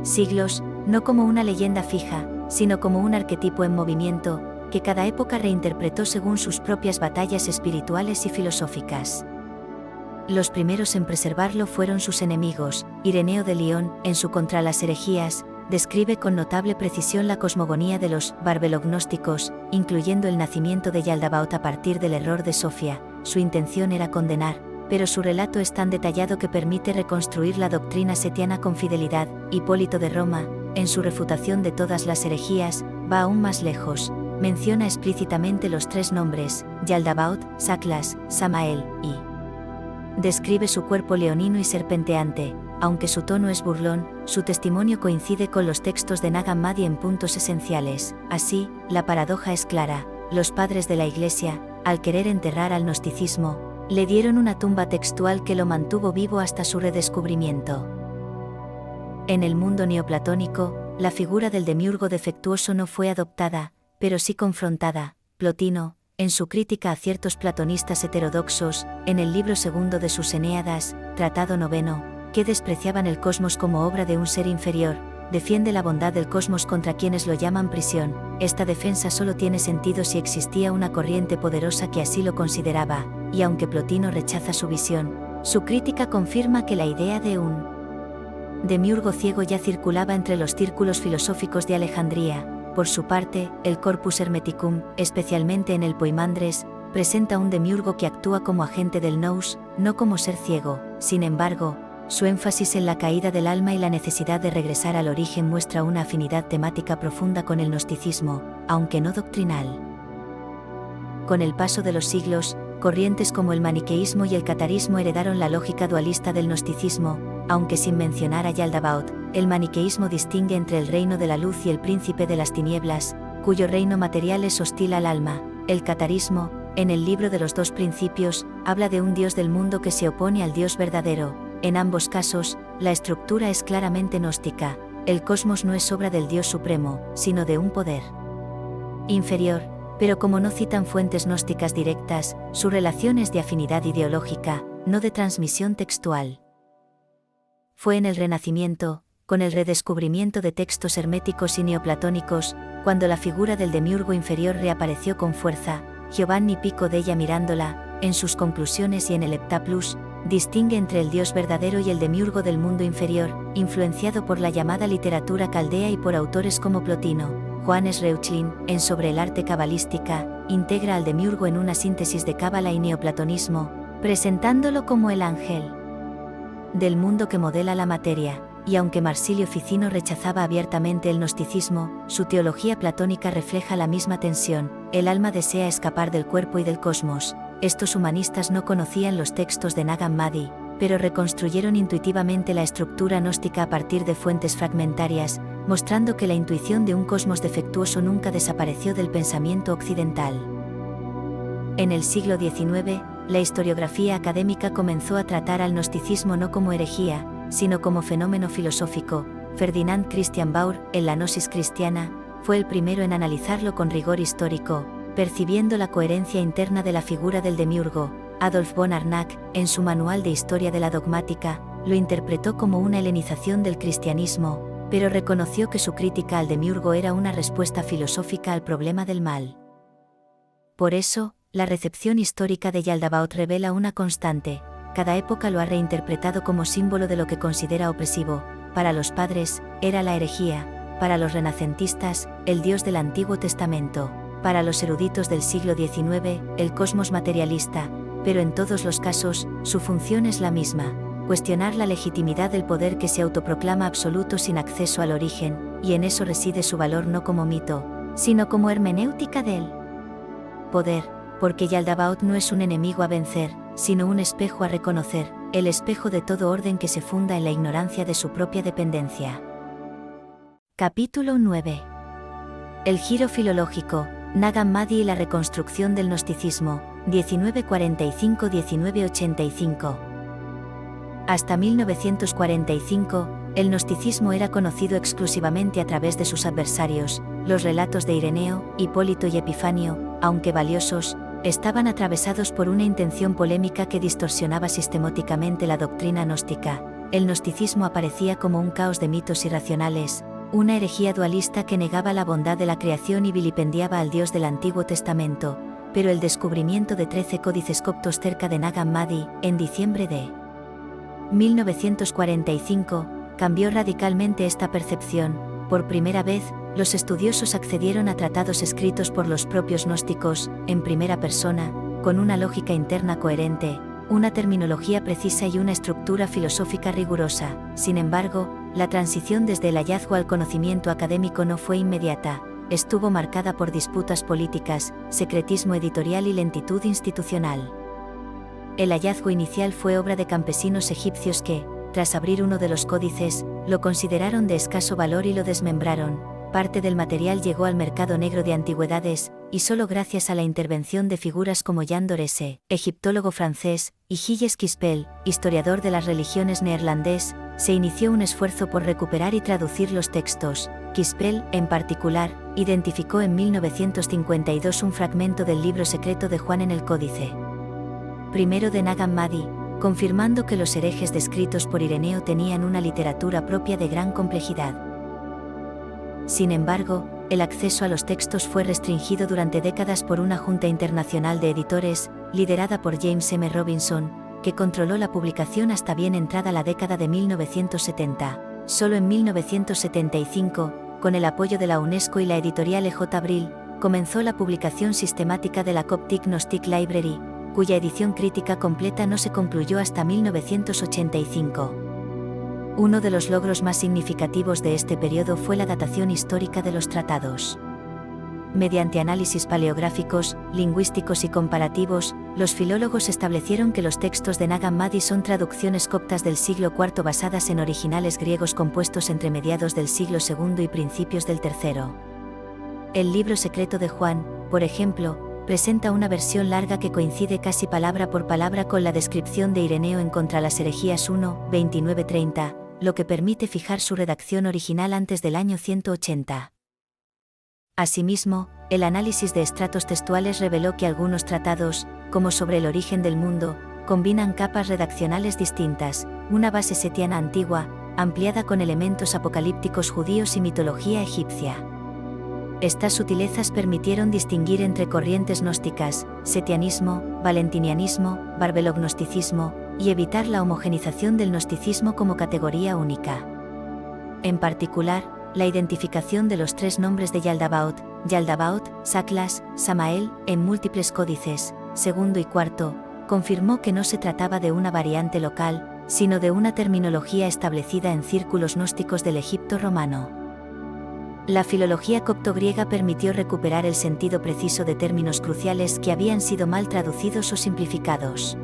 siglos, no como una leyenda fija, sino como un arquetipo en movimiento, que cada época reinterpretó según sus propias batallas espirituales y filosóficas. Los primeros en preservarlo fueron sus enemigos. Ireneo de Lión, en su Contra las herejías, describe con notable precisión la cosmogonía de los barbelognósticos, incluyendo el nacimiento de Yaldabaoth a partir del error de Sofía. Su intención era condenar, pero su relato es tan detallado que permite reconstruir la doctrina setiana con fidelidad. Hipólito de Roma, en su refutación de todas las herejías, va aún más lejos. Menciona explícitamente los tres nombres, Yaldabaoth, Saklas, Samael, y describe su cuerpo leonino y serpenteante. Aunque su tono es burlón, su testimonio coincide con los textos de Nag Hammadi en puntos esenciales. Así, la paradoja es clara: los padres de la Iglesia, al querer enterrar al gnosticismo, le dieron una tumba textual que lo mantuvo vivo hasta su redescubrimiento. En el mundo neoplatónico, la figura del demiurgo defectuoso no fue adoptada, pero sí confrontada. Plotino, en su crítica a ciertos platonistas heterodoxos, en el libro segundo de sus Eneadas, Tratado noveno, que despreciaban el cosmos como obra de un ser inferior, defiende la bondad del cosmos contra quienes lo llaman prisión. Esta defensa solo tiene sentido si existía una corriente poderosa que así lo consideraba, y aunque Plotino rechaza su visión, su crítica confirma que la idea de un demiurgo ciego ya circulaba entre los círculos filosóficos de Alejandría. Por su parte, el Corpus Hermeticum, especialmente en el Poimandres, presenta un demiurgo que actúa como agente del nous, no como ser ciego. Sin embargo, su énfasis en la caída del alma y la necesidad de regresar al origen muestra una afinidad temática profunda con el gnosticismo, aunque no doctrinal. Con el paso de los siglos, corrientes como el maniqueísmo y el catarismo heredaron la lógica dualista del gnosticismo. Aunque sin mencionar a Yaldabaoth, el maniqueísmo distingue entre el reino de la luz y el príncipe de las tinieblas, cuyo reino material es hostil al alma. El catarismo, en el libro de los dos principios, habla de un Dios del mundo que se opone al Dios verdadero. En ambos casos, la estructura es claramente gnóstica. El cosmos no es obra del Dios supremo, sino de un poder inferior, pero como no citan fuentes gnósticas directas, su relación es de afinidad ideológica, no de transmisión textual. Fue en el Renacimiento, con el redescubrimiento de textos herméticos y neoplatónicos, cuando la figura del demiurgo inferior reapareció con fuerza. Giovanni Pico della Mirandola, en sus conclusiones y en el Heptaplus, distingue entre el Dios verdadero y el demiurgo del mundo inferior, influenciado por la llamada literatura caldea y por autores como Plotino. Johannes Reuchlin, en Sobre el arte cabalística, integra al demiurgo en una síntesis de cábala y neoplatonismo, presentándolo como el ángel del mundo que modela la materia. Y aunque Marsilio Ficino rechazaba abiertamente el gnosticismo, su teología platónica refleja la misma tensión. El alma desea escapar del cuerpo y del cosmos. Estos humanistas no conocían los textos de Nag Hammadi, pero reconstruyeron intuitivamente la estructura gnóstica a partir de fuentes fragmentarias, mostrando que la intuición de un cosmos defectuoso nunca desapareció del pensamiento occidental. En el siglo XIX, la historiografía académica comenzó a tratar al gnosticismo no como herejía, sino como fenómeno filosófico. Ferdinand Christian Baur, en la Gnosis cristiana, fue el primero en analizarlo con rigor histórico, percibiendo la coherencia interna de la figura del demiurgo. Adolf von Arnack, en su Manual de Historia de la Dogmática, lo interpretó como una helenización del cristianismo, pero reconoció que su crítica al demiurgo era una respuesta filosófica al problema del mal. Por eso, la recepción histórica de Yaldabaoth revela una constante: cada época lo ha reinterpretado como símbolo de lo que considera opresivo. Para los padres, era la herejía; para los renacentistas, el Dios del Antiguo Testamento; para los eruditos del siglo XIX, el cosmos materialista. Pero en todos los casos, su función es la misma: cuestionar la legitimidad del poder que se autoproclama absoluto sin acceso al origen, y en eso reside su valor no como mito, sino como hermenéutica del poder, porque Yaldabaoth no es un enemigo a vencer, sino un espejo a reconocer, el espejo de todo orden que se funda en la ignorancia de su propia dependencia. Capítulo 9. El giro filológico, Nag Hammadi y la reconstrucción del gnosticismo, 1945-1985. Hasta 1945, El gnosticismo era conocido exclusivamente a través de sus adversarios. Los relatos de Ireneo, Hipólito y Epifanio, aunque valiosos, estaban atravesados por una intención polémica que distorsionaba sistemáticamente la doctrina gnóstica. El gnosticismo aparecía como un caos de mitos irracionales, una herejía dualista que negaba la bondad de la creación y vilipendiaba al Dios del Antiguo Testamento, pero el descubrimiento de 13 códices coptos cerca de Nag Hammadi, en diciembre de 1945, cambió radicalmente esta percepción. Por primera vez, los estudiosos accedieron a tratados escritos por los propios gnósticos, en primera persona, con una lógica interna coherente, una terminología precisa y una estructura filosófica rigurosa. Sin embargo, la transición desde el hallazgo al conocimiento académico no fue inmediata, estuvo marcada por disputas políticas, secretismo editorial y lentitud institucional. El hallazgo inicial fue obra de campesinos egipcios que, tras abrir uno de los códices, lo consideraron de escaso valor y lo desmembraron. Parte del material llegó al mercado negro de antigüedades, y solo gracias a la intervención de figuras como Jan Dorese, egiptólogo francés, y Gilles Quispel, historiador de las religiones neerlandés, se inició un esfuerzo por recuperar y traducir los textos. Quispel, en particular, identificó en 1952 un fragmento del libro secreto de Juan en el Códice primero de Nag Hammadi, confirmando que los herejes descritos por Ireneo tenían una literatura propia de gran complejidad. Sin embargo, el acceso a los textos fue restringido durante décadas por una junta internacional de editores, liderada por James M. Robinson, que controló la publicación hasta bien entrada la década de 1970. Solo en 1975, con el apoyo de la UNESCO y la editorial E.J. Brill, comenzó la publicación sistemática de la Coptic Gnostic Library, cuya edición crítica completa no se concluyó hasta 1985. Uno de los logros más significativos de este periodo fue la datación histórica de los tratados. Mediante análisis paleográficos, lingüísticos y comparativos, los filólogos establecieron que los textos de Nag Hammadi son traducciones coptas del siglo IV basadas en originales griegos compuestos entre mediados del siglo II y principios del III. El libro secreto de Juan, por ejemplo, presenta una versión larga que coincide casi palabra por palabra con la descripción de Ireneo en Contra las herejías 1, 29-30, lo que permite fijar su redacción original antes del año 180. Asimismo, el análisis de estratos textuales reveló que algunos tratados, como sobre el origen del mundo, combinan capas redaccionales distintas, una base setiana antigua, ampliada con elementos apocalípticos judíos y mitología egipcia. Estas sutilezas permitieron distinguir entre corrientes gnósticas, setianismo, valentinianismo, barbelognosticismo, y evitar la homogenización del gnosticismo como categoría única. En particular, la identificación de los tres nombres de Yaldabaoth, Saklas, Samael, en múltiples códices, segundo y cuarto, confirmó que no se trataba de una variante local, sino de una terminología establecida en círculos gnósticos del Egipto romano. La filología copto-griega permitió recuperar el sentido preciso de términos cruciales que habían sido mal traducidos o simplificados.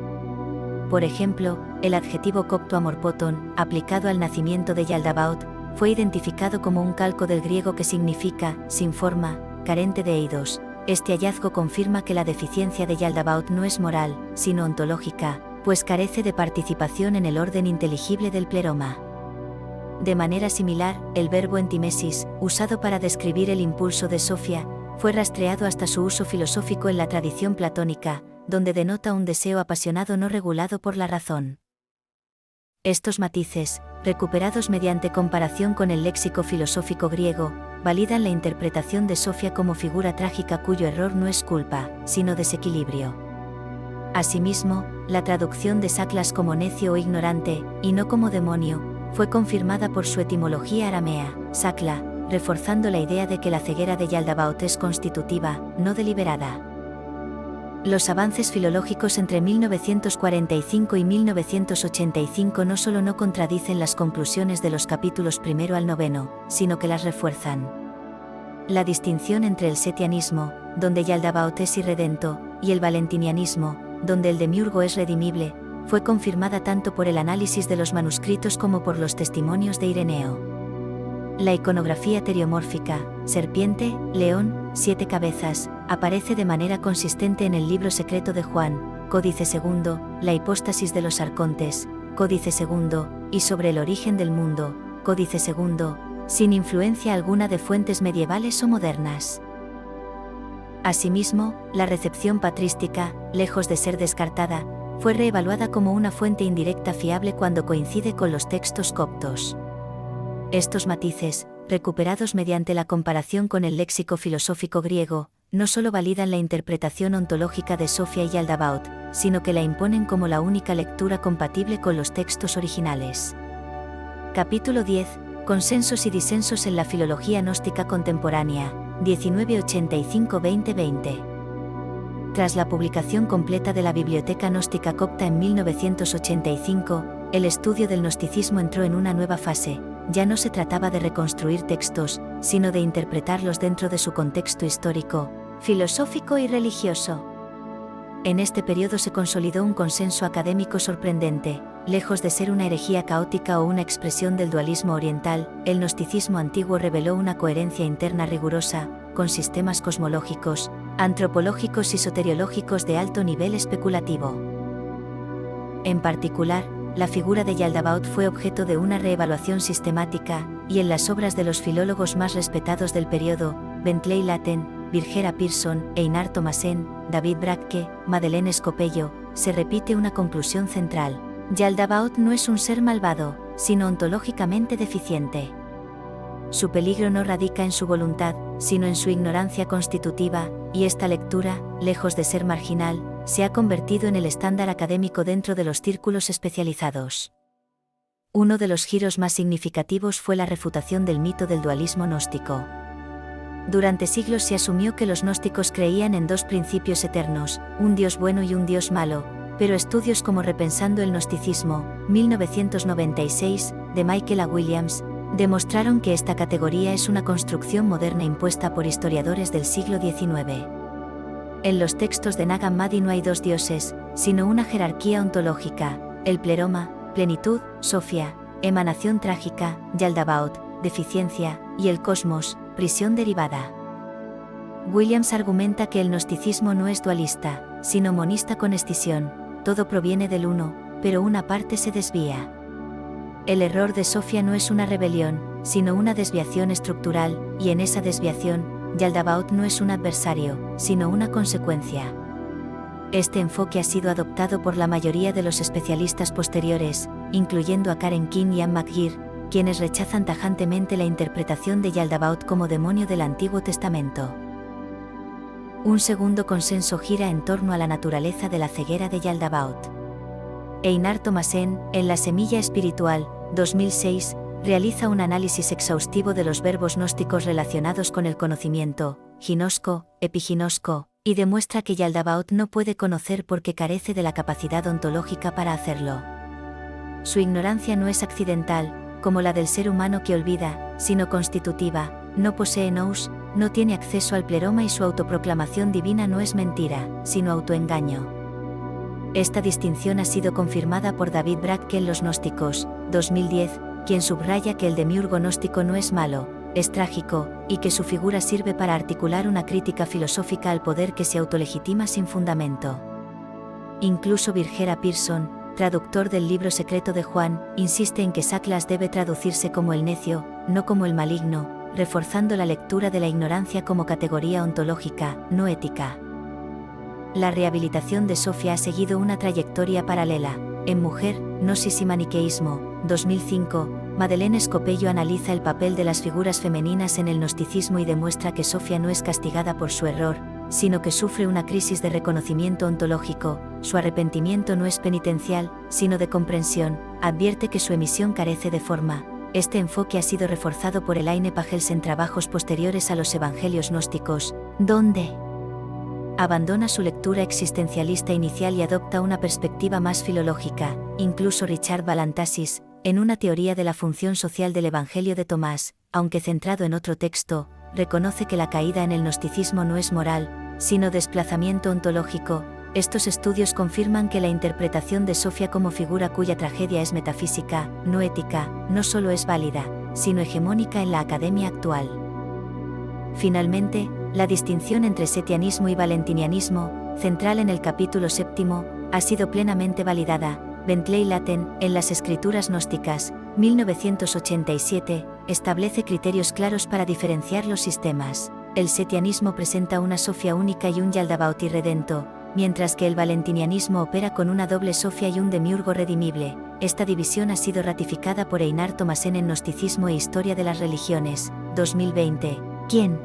Por ejemplo, el adjetivo copto amorpoton, aplicado al nacimiento de Yaldabaoth, fue identificado como un calco del griego que significa, sin forma, carente de eidos. Este hallazgo confirma que la deficiencia de Yaldabaoth no es moral, sino ontológica, pues carece de participación en el orden inteligible del pleroma. De manera similar, el verbo entimesis, usado para describir el impulso de Sofía, fue rastreado hasta su uso filosófico en la tradición platónica, donde denota un deseo apasionado no regulado por la razón. Estos matices, recuperados mediante comparación con el léxico filosófico griego, validan la interpretación de Sofía como figura trágica cuyo error no es culpa, sino desequilibrio. Asimismo, la traducción de Saklas como necio o ignorante, y no como demonio, fue confirmada por su etimología aramea, Sakla, reforzando la idea de que la ceguera de Yaldabaoth es constitutiva, no deliberada. Los avances filológicos entre 1945 y 1985 no solo no contradicen las conclusiones de los capítulos 1 al 9, sino que las refuerzan. La distinción entre el setianismo, donde Yaldabaoth es irredento, y el valentinianismo, donde el demiurgo es redimible, fue confirmada tanto por el análisis de los manuscritos como por los testimonios de Ireneo. La iconografía teriomórfica, serpiente, león, 7 cabezas, aparece de manera consistente en el libro secreto de Juan, Códice II, la hipóstasis de los arcontes, Códice II, y sobre el origen del mundo, Códice II, sin influencia alguna de fuentes medievales o modernas. Asimismo, la recepción patrística, lejos de ser descartada, fue reevaluada como una fuente indirecta fiable cuando coincide con los textos coptos. Estos matices, recuperados mediante la comparación con el léxico filosófico griego, no solo validan la interpretación ontológica de Sofia y Yaldabaoth, sino que la imponen como la única lectura compatible con los textos originales. Capítulo 10. Consensos y disensos en la filología gnóstica contemporánea, 1985-2020. Tras la publicación completa de la Biblioteca Gnóstica Copta en 1985, el estudio del gnosticismo entró en una nueva fase. Ya no se trataba de reconstruir textos, sino de interpretarlos dentro de su contexto histórico, filosófico y religioso. En este periodo se consolidó un consenso académico sorprendente. Lejos de ser una herejía caótica o una expresión del dualismo oriental, el gnosticismo antiguo reveló una coherencia interna rigurosa, con sistemas cosmológicos, antropológicos y soteriológicos de alto nivel especulativo. En particular, la figura de Yaldabaoth fue objeto de una reevaluación sistemática, y en las obras de los filólogos más respetados del periodo, Bentley Latten, Birger Pearson, Einar Thomassen, David Brakke, Madeleine Scopello, se repite una conclusión central. Yaldabaoth no es un ser malvado, sino ontológicamente deficiente. Su peligro no radica en su voluntad, sino en su ignorancia constitutiva, y esta lectura, lejos de ser marginal, se ha convertido en el estándar académico dentro de los círculos especializados. Uno de los giros más significativos fue la refutación del mito del dualismo gnóstico. Durante siglos se asumió que los gnósticos creían en dos principios eternos, un Dios bueno y un Dios malo, pero estudios como Repensando el gnosticismo, 1996, de Michael A. Williams, demostraron que esta categoría es una construcción moderna impuesta por historiadores del siglo XIX. En los textos de Nag Hammadi no hay dos dioses, sino una jerarquía ontológica: el pleroma, plenitud; Sofia, emanación trágica; Yaldabaoth, deficiencia; y el cosmos, prisión derivada. Williams argumenta que el gnosticismo no es dualista, sino monista con escisión. Todo proviene del uno, pero una parte se desvía. El error de Sofia no es una rebelión, sino una desviación estructural, y en esa desviación, Yaldabaoth no es un adversario, sino una consecuencia. Este enfoque ha sido adoptado por la mayoría de los especialistas posteriores, incluyendo a Karen King y Anne McGeer, quienes rechazan tajantemente la interpretación de Yaldabaoth como demonio del Antiguo Testamento. Un segundo consenso gira en torno a la naturaleza de la ceguera de Yaldabaoth. Einar Thomassen, en La semilla espiritual, 2006, realiza un análisis exhaustivo de los verbos gnósticos relacionados con el conocimiento, ginosko, epiginosko, y demuestra que Yaldabaoth no puede conocer porque carece de la capacidad ontológica para hacerlo. Su ignorancia no es accidental, como la del ser humano que olvida, sino constitutiva. No posee nous, no tiene acceso al pleroma y su autoproclamación divina no es mentira, sino autoengaño. Esta distinción ha sido confirmada por David Brakke en Los Gnósticos, 2010, quien subraya que el demiurgo gnóstico no es malo, es trágico, y que su figura sirve para articular una crítica filosófica al poder que se autolegitima sin fundamento. Incluso Birger Pearson, traductor del libro secreto de Juan, insiste en que Saklas debe traducirse como el necio, no como el maligno, reforzando la lectura de la ignorancia como categoría ontológica, no ética. La rehabilitación de Sofia ha seguido una trayectoria paralela. En Mujer, Gnosis y Maniqueísmo, 2005, Madeleine Scopello analiza el papel de las figuras femeninas en el gnosticismo y demuestra que Sofia no es castigada por su error, sino que sufre una crisis de reconocimiento ontológico. Su arrepentimiento no es penitencial, sino de comprensión. Advierte que su emisión carece de forma. Este enfoque ha sido reforzado por Elaine Pagels en trabajos posteriores a los evangelios gnósticos, donde abandona su lectura existencialista inicial y adopta una perspectiva más filológica. Incluso Richard Balantasis, en una teoría de la función social del Evangelio de Tomás, aunque centrado en otro texto, reconoce que la caída en el gnosticismo no es moral, sino desplazamiento ontológico. Estos estudios confirman que la interpretación de Sofia como figura cuya tragedia es metafísica, no ética, no solo es válida, sino hegemónica en la academia actual. Finalmente, la distinción entre setianismo y valentinianismo, central en el capítulo 7, ha sido plenamente validada. Bentley Latten, en las Escrituras Gnósticas, 1987, establece criterios claros para diferenciar los sistemas. El setianismo presenta una sofia única y un Yaldabaoth irredento, mientras que el valentinianismo opera con una doble sofia y un demiurgo redimible. Esta división ha sido ratificada por Einar Thomasen en Gnosticismo e Historia de las Religiones, 2020, quien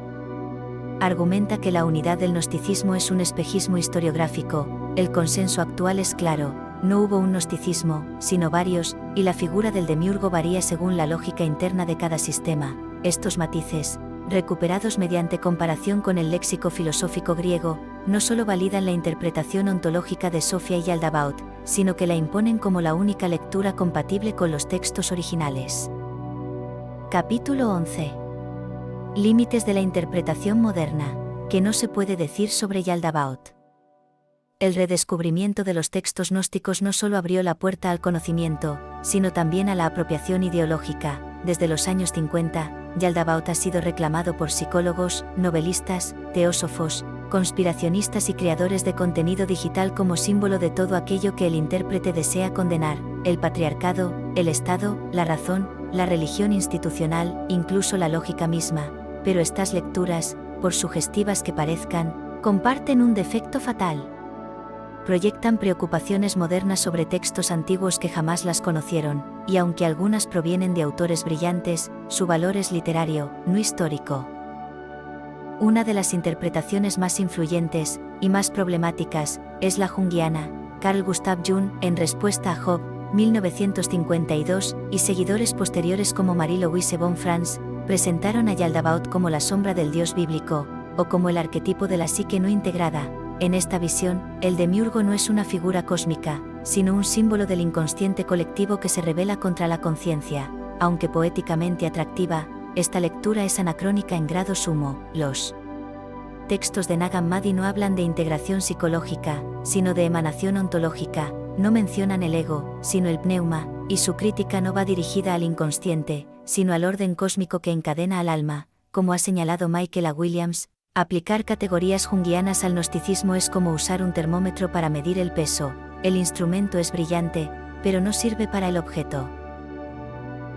argumenta que la unidad del gnosticismo es un espejismo historiográfico. El consenso actual es claro: no hubo un gnosticismo, sino varios, y la figura del demiurgo varía según la lógica interna de cada sistema. Estos matices, recuperados mediante comparación con el léxico filosófico griego, no solo validan la interpretación ontológica de Sofia y Yaldabaoth, sino que la imponen como la única lectura compatible con los textos originales. Capítulo 11. Límites de la interpretación moderna, que no se puede decir sobre Yaldabaoth. El redescubrimiento de los textos gnósticos no solo abrió la puerta al conocimiento, sino también a la apropiación ideológica. Desde los años 50, Yaldabaoth ha sido reclamado por psicólogos, novelistas, teósofos, conspiracionistas y creadores de contenido digital como símbolo de todo aquello que el intérprete desea condenar: el patriarcado, el Estado, la razón, la religión institucional, incluso la lógica misma. Pero estas lecturas, por sugestivas que parezcan, comparten un defecto fatal. Proyectan preocupaciones modernas sobre textos antiguos que jamás las conocieron, y aunque algunas provienen de autores brillantes, su valor es literario, no histórico. Una de las interpretaciones más influyentes, y más problemáticas, es la junguiana. Carl Gustav Jung, en respuesta a Job, 1952, y seguidores posteriores como Marie-Louise von Franz, presentaron a Yaldabaoth como la sombra del dios bíblico, o como el arquetipo de la psique no integrada. En esta visión, el demiurgo no es una figura cósmica, sino un símbolo del inconsciente colectivo que se rebela contra la conciencia. Aunque poéticamente atractiva, esta lectura es anacrónica en grado sumo. Los textos de Nag Hammadi no hablan de integración psicológica, sino de emanación ontológica, no mencionan el ego, sino el pneuma, y su crítica no va dirigida al inconsciente, sino al orden cósmico que encadena al alma. Como ha señalado Michael A. Williams, aplicar categorías junguianas al gnosticismo es como usar un termómetro para medir el peso. El instrumento es brillante, pero no sirve para el objeto.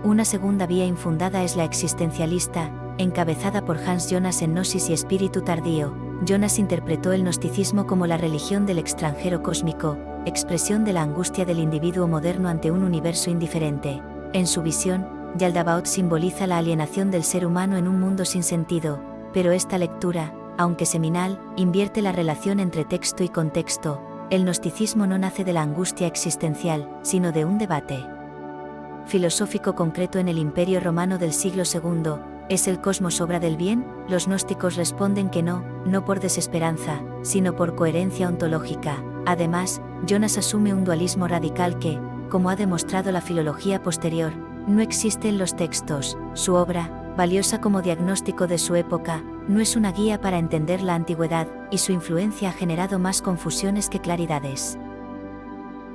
Una segunda vía infundada es la existencialista, encabezada por Hans Jonas en Gnosis y Espíritu Tardío. Jonas interpretó el gnosticismo como la religión del extranjero cósmico, expresión de la angustia del individuo moderno ante un universo indiferente. En su visión, Yaldabaoth simboliza la alienación del ser humano en un mundo sin sentido, pero esta lectura, aunque seminal, invierte la relación entre texto y contexto. El gnosticismo no nace de la angustia existencial, sino de un debate filosófico concreto en el Imperio Romano del siglo II. ¿Es el cosmos obra del bien? Los gnósticos responden que no, no por desesperanza, sino por coherencia ontológica. Además, Jonas asume un dualismo radical que, como ha demostrado la filología posterior, no existe en los textos. Su obra, valiosa como diagnóstico de su época, no es una guía para entender la antigüedad, y su influencia ha generado más confusiones que claridades.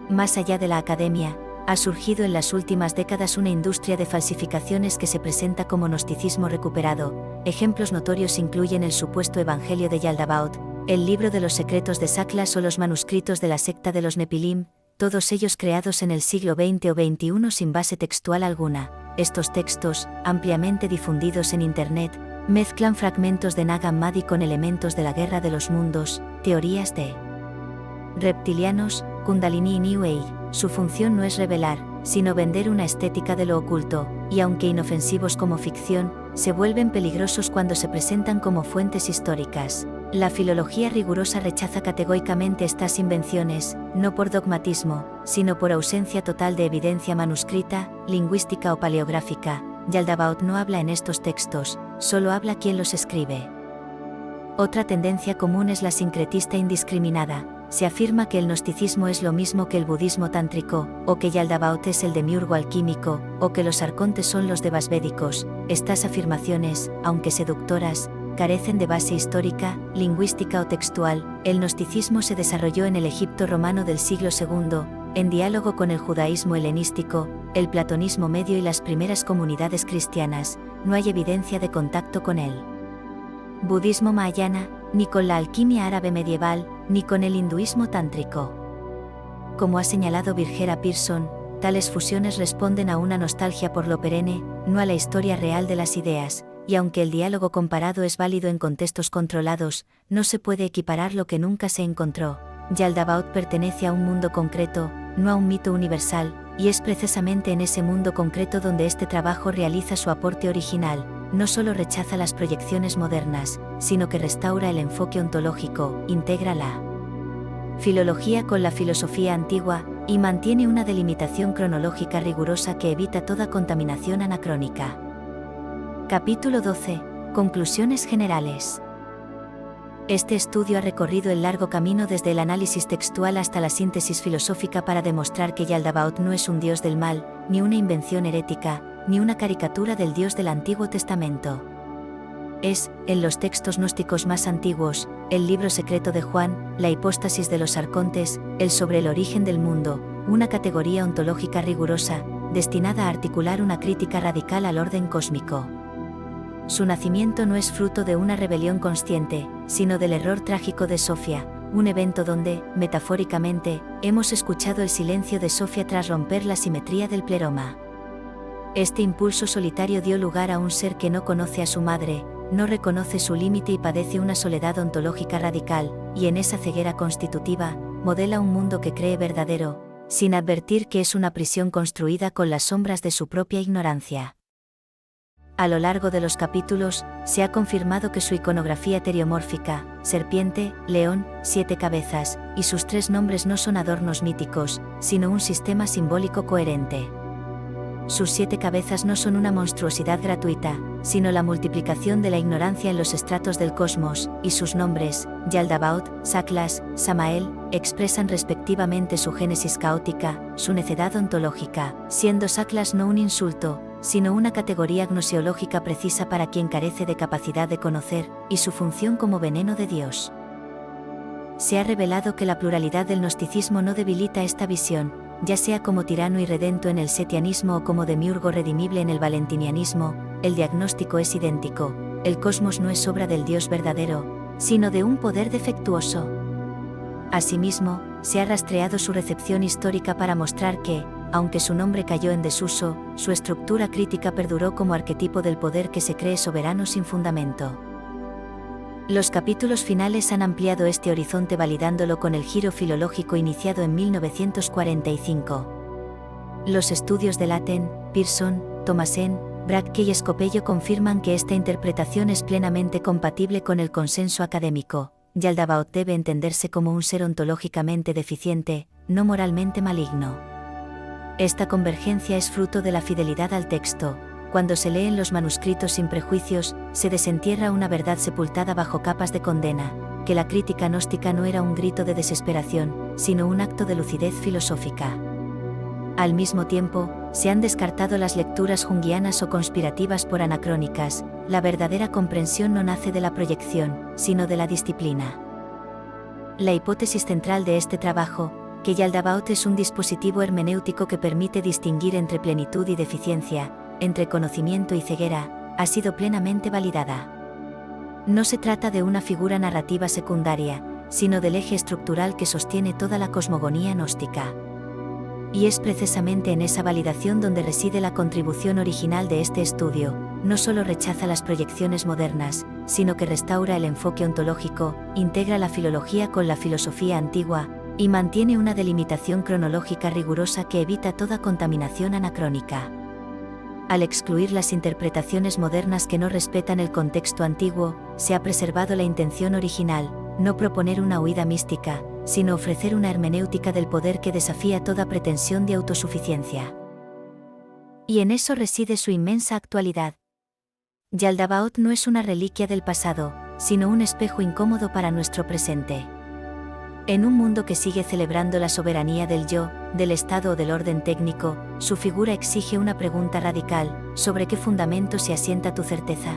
Más allá de la academia, ha surgido en las últimas décadas una industria de falsificaciones que se presenta como gnosticismo recuperado. Ejemplos notorios incluyen el supuesto Evangelio de Yaldabaoth, el libro de los secretos de Saklas o los manuscritos de la secta de los Nepilim, todos ellos creados en el siglo XX o XXI sin base textual alguna. Estos textos, ampliamente difundidos en Internet, mezclan fragmentos de Nag Hammadi con elementos de la Guerra de los Mundos, teorías de reptilianos, Kundalini y New Age. Su función no es revelar, sino vender una estética de lo oculto, y aunque inofensivos como ficción, se vuelven peligrosos cuando se presentan como fuentes históricas. La filología rigurosa rechaza categóricamente estas invenciones, no por dogmatismo, sino por ausencia total de evidencia manuscrita, lingüística o paleográfica. Yaldabaoth no habla en estos textos, solo habla quien los escribe. Otra tendencia común es la sincretista indiscriminada. Se afirma que el gnosticismo es lo mismo que el budismo tántrico, o que Yaldabaoth es el demiurgo alquímico, o que los arcontes son los devasvédicos. Estas afirmaciones, aunque seductoras, carecen de base histórica, lingüística o textual. El gnosticismo se desarrolló en el Egipto romano del siglo II, en diálogo con el judaísmo helenístico, el platonismo medio y las primeras comunidades cristianas. No hay evidencia de contacto con el budismo mahayana, ni con la alquimia árabe medieval, ni con el hinduismo tántrico. Como ha señalado Birgera Pearson, tales fusiones responden a una nostalgia por lo perenne, no a la historia real de las ideas, y aunque el diálogo comparado es válido en contextos controlados, no se puede equiparar lo que nunca se encontró. Yaldabaoth pertenece a un mundo concreto, no a un mito universal, y es precisamente en ese mundo concreto donde este trabajo realiza su aporte original. No solo rechaza las proyecciones modernas, sino que restaura el enfoque ontológico, integra la filología con la filosofía antigua, y mantiene una delimitación cronológica rigurosa que evita toda contaminación anacrónica. Capítulo 12. Conclusiones generales. Este estudio ha recorrido el largo camino desde el análisis textual hasta la síntesis filosófica para demostrar que Yaldabaoth no es un dios del mal, ni una invención herética, ni una caricatura del Dios del Antiguo Testamento. Es, en los textos gnósticos más antiguos, el libro secreto de Juan, la hipóstasis de los arcontes, el sobre el origen del mundo, una categoría ontológica rigurosa, destinada a articular una crítica radical al orden cósmico. Su nacimiento no es fruto de una rebelión consciente, sino del error trágico de Sofía, un evento donde, metafóricamente, hemos escuchado el silencio de Sofía tras romper la simetría del pleroma. Este impulso solitario dio lugar a un ser que no conoce a su madre, no reconoce su límite y padece una soledad ontológica radical, y en esa ceguera constitutiva, modela un mundo que cree verdadero, sin advertir que es una prisión construida con las sombras de su propia ignorancia. A lo largo de los capítulos, se ha confirmado que su iconografía teriomórfica, serpiente, león, 7 cabezas, y sus 3 nombres no son adornos míticos, sino un sistema simbólico coherente. Sus 7 cabezas no son una monstruosidad gratuita, sino la multiplicación de la ignorancia en los estratos del cosmos, y sus nombres, Yaldabaoth, Saklas, Samael, expresan respectivamente su génesis caótica, su necedad ontológica, siendo Saklas no un insulto, sino una categoría gnoseológica precisa para quien carece de capacidad de conocer, y su función como veneno de Dios. Se ha revelado que la pluralidad del gnosticismo no debilita esta visión, ya sea como tirano y redento en el setianismo o como demiurgo redimible en el valentinianismo. El diagnóstico es idéntico: el cosmos no es obra del Dios verdadero, sino de un poder defectuoso. Asimismo, se ha rastreado su recepción histórica para mostrar que, aunque su nombre cayó en desuso, su estructura crítica perduró como arquetipo del poder que se cree soberano sin fundamento. Los capítulos finales han ampliado este horizonte validándolo con el giro filológico iniciado en 1945. Los estudios de Latten, Pearson, Thomasen, Braque y Scopello confirman que esta interpretación es plenamente compatible con el consenso académico. Yaldabaoth debe entenderse como un ser ontológicamente deficiente, no moralmente maligno. Esta convergencia es fruto de la fidelidad al texto. Cuando se leen los manuscritos sin prejuicios, se desentierra una verdad sepultada bajo capas de condena, que la crítica gnóstica no era un grito de desesperación, sino un acto de lucidez filosófica. Al mismo tiempo, se han descartado las lecturas junguianas o conspirativas por anacrónicas. La verdadera comprensión no nace de la proyección, sino de la disciplina. La hipótesis central de este trabajo, que Yaldabaoth es un dispositivo hermenéutico que permite distinguir entre plenitud y deficiencia, entre conocimiento y ceguera, ha sido plenamente validada. No se trata de una figura narrativa secundaria, sino del eje estructural que sostiene toda la cosmogonía gnóstica. Y es precisamente en esa validación donde reside la contribución original de este estudio. No solo rechaza las proyecciones modernas, sino que restaura el enfoque ontológico, integra la filología con la filosofía antigua, y mantiene una delimitación cronológica rigurosa que evita toda contaminación anacrónica. Al excluir las interpretaciones modernas que no respetan el contexto antiguo, se ha preservado la intención original: no proponer una huida mística, sino ofrecer una hermenéutica del poder que desafía toda pretensión de autosuficiencia. Y en eso reside su inmensa actualidad. Yaldabaoth no es una reliquia del pasado, sino un espejo incómodo para nuestro presente. En un mundo que sigue celebrando la soberanía del yo, del Estado o del orden técnico, su figura exige una pregunta radical: ¿sobre qué fundamento se asienta tu certeza?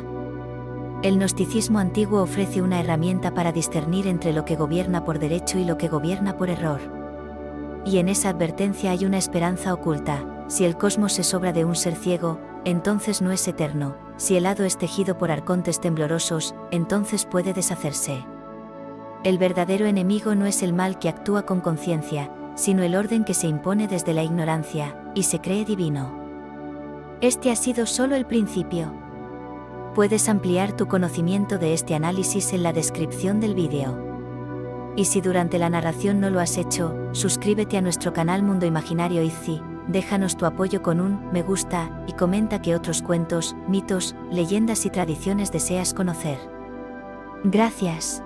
El gnosticismo antiguo ofrece una herramienta para discernir entre lo que gobierna por derecho y lo que gobierna por error. Y en esa advertencia hay una esperanza oculta: si el cosmos es obra de un ser ciego, entonces no es eterno; si el hado es tejido por arcontes temblorosos, entonces puede deshacerse. El verdadero enemigo no es el mal que actúa con conciencia, sino el orden que se impone desde la ignorancia, y se cree divino. Este ha sido solo el principio. Puedes ampliar tu conocimiento de este análisis en la descripción del vídeo. Y si durante la narración no lo has hecho, suscríbete a nuestro canal Mundo Imaginario ITZY, déjanos tu apoyo con un me gusta y comenta qué otros cuentos, mitos, leyendas y tradiciones deseas conocer. Gracias.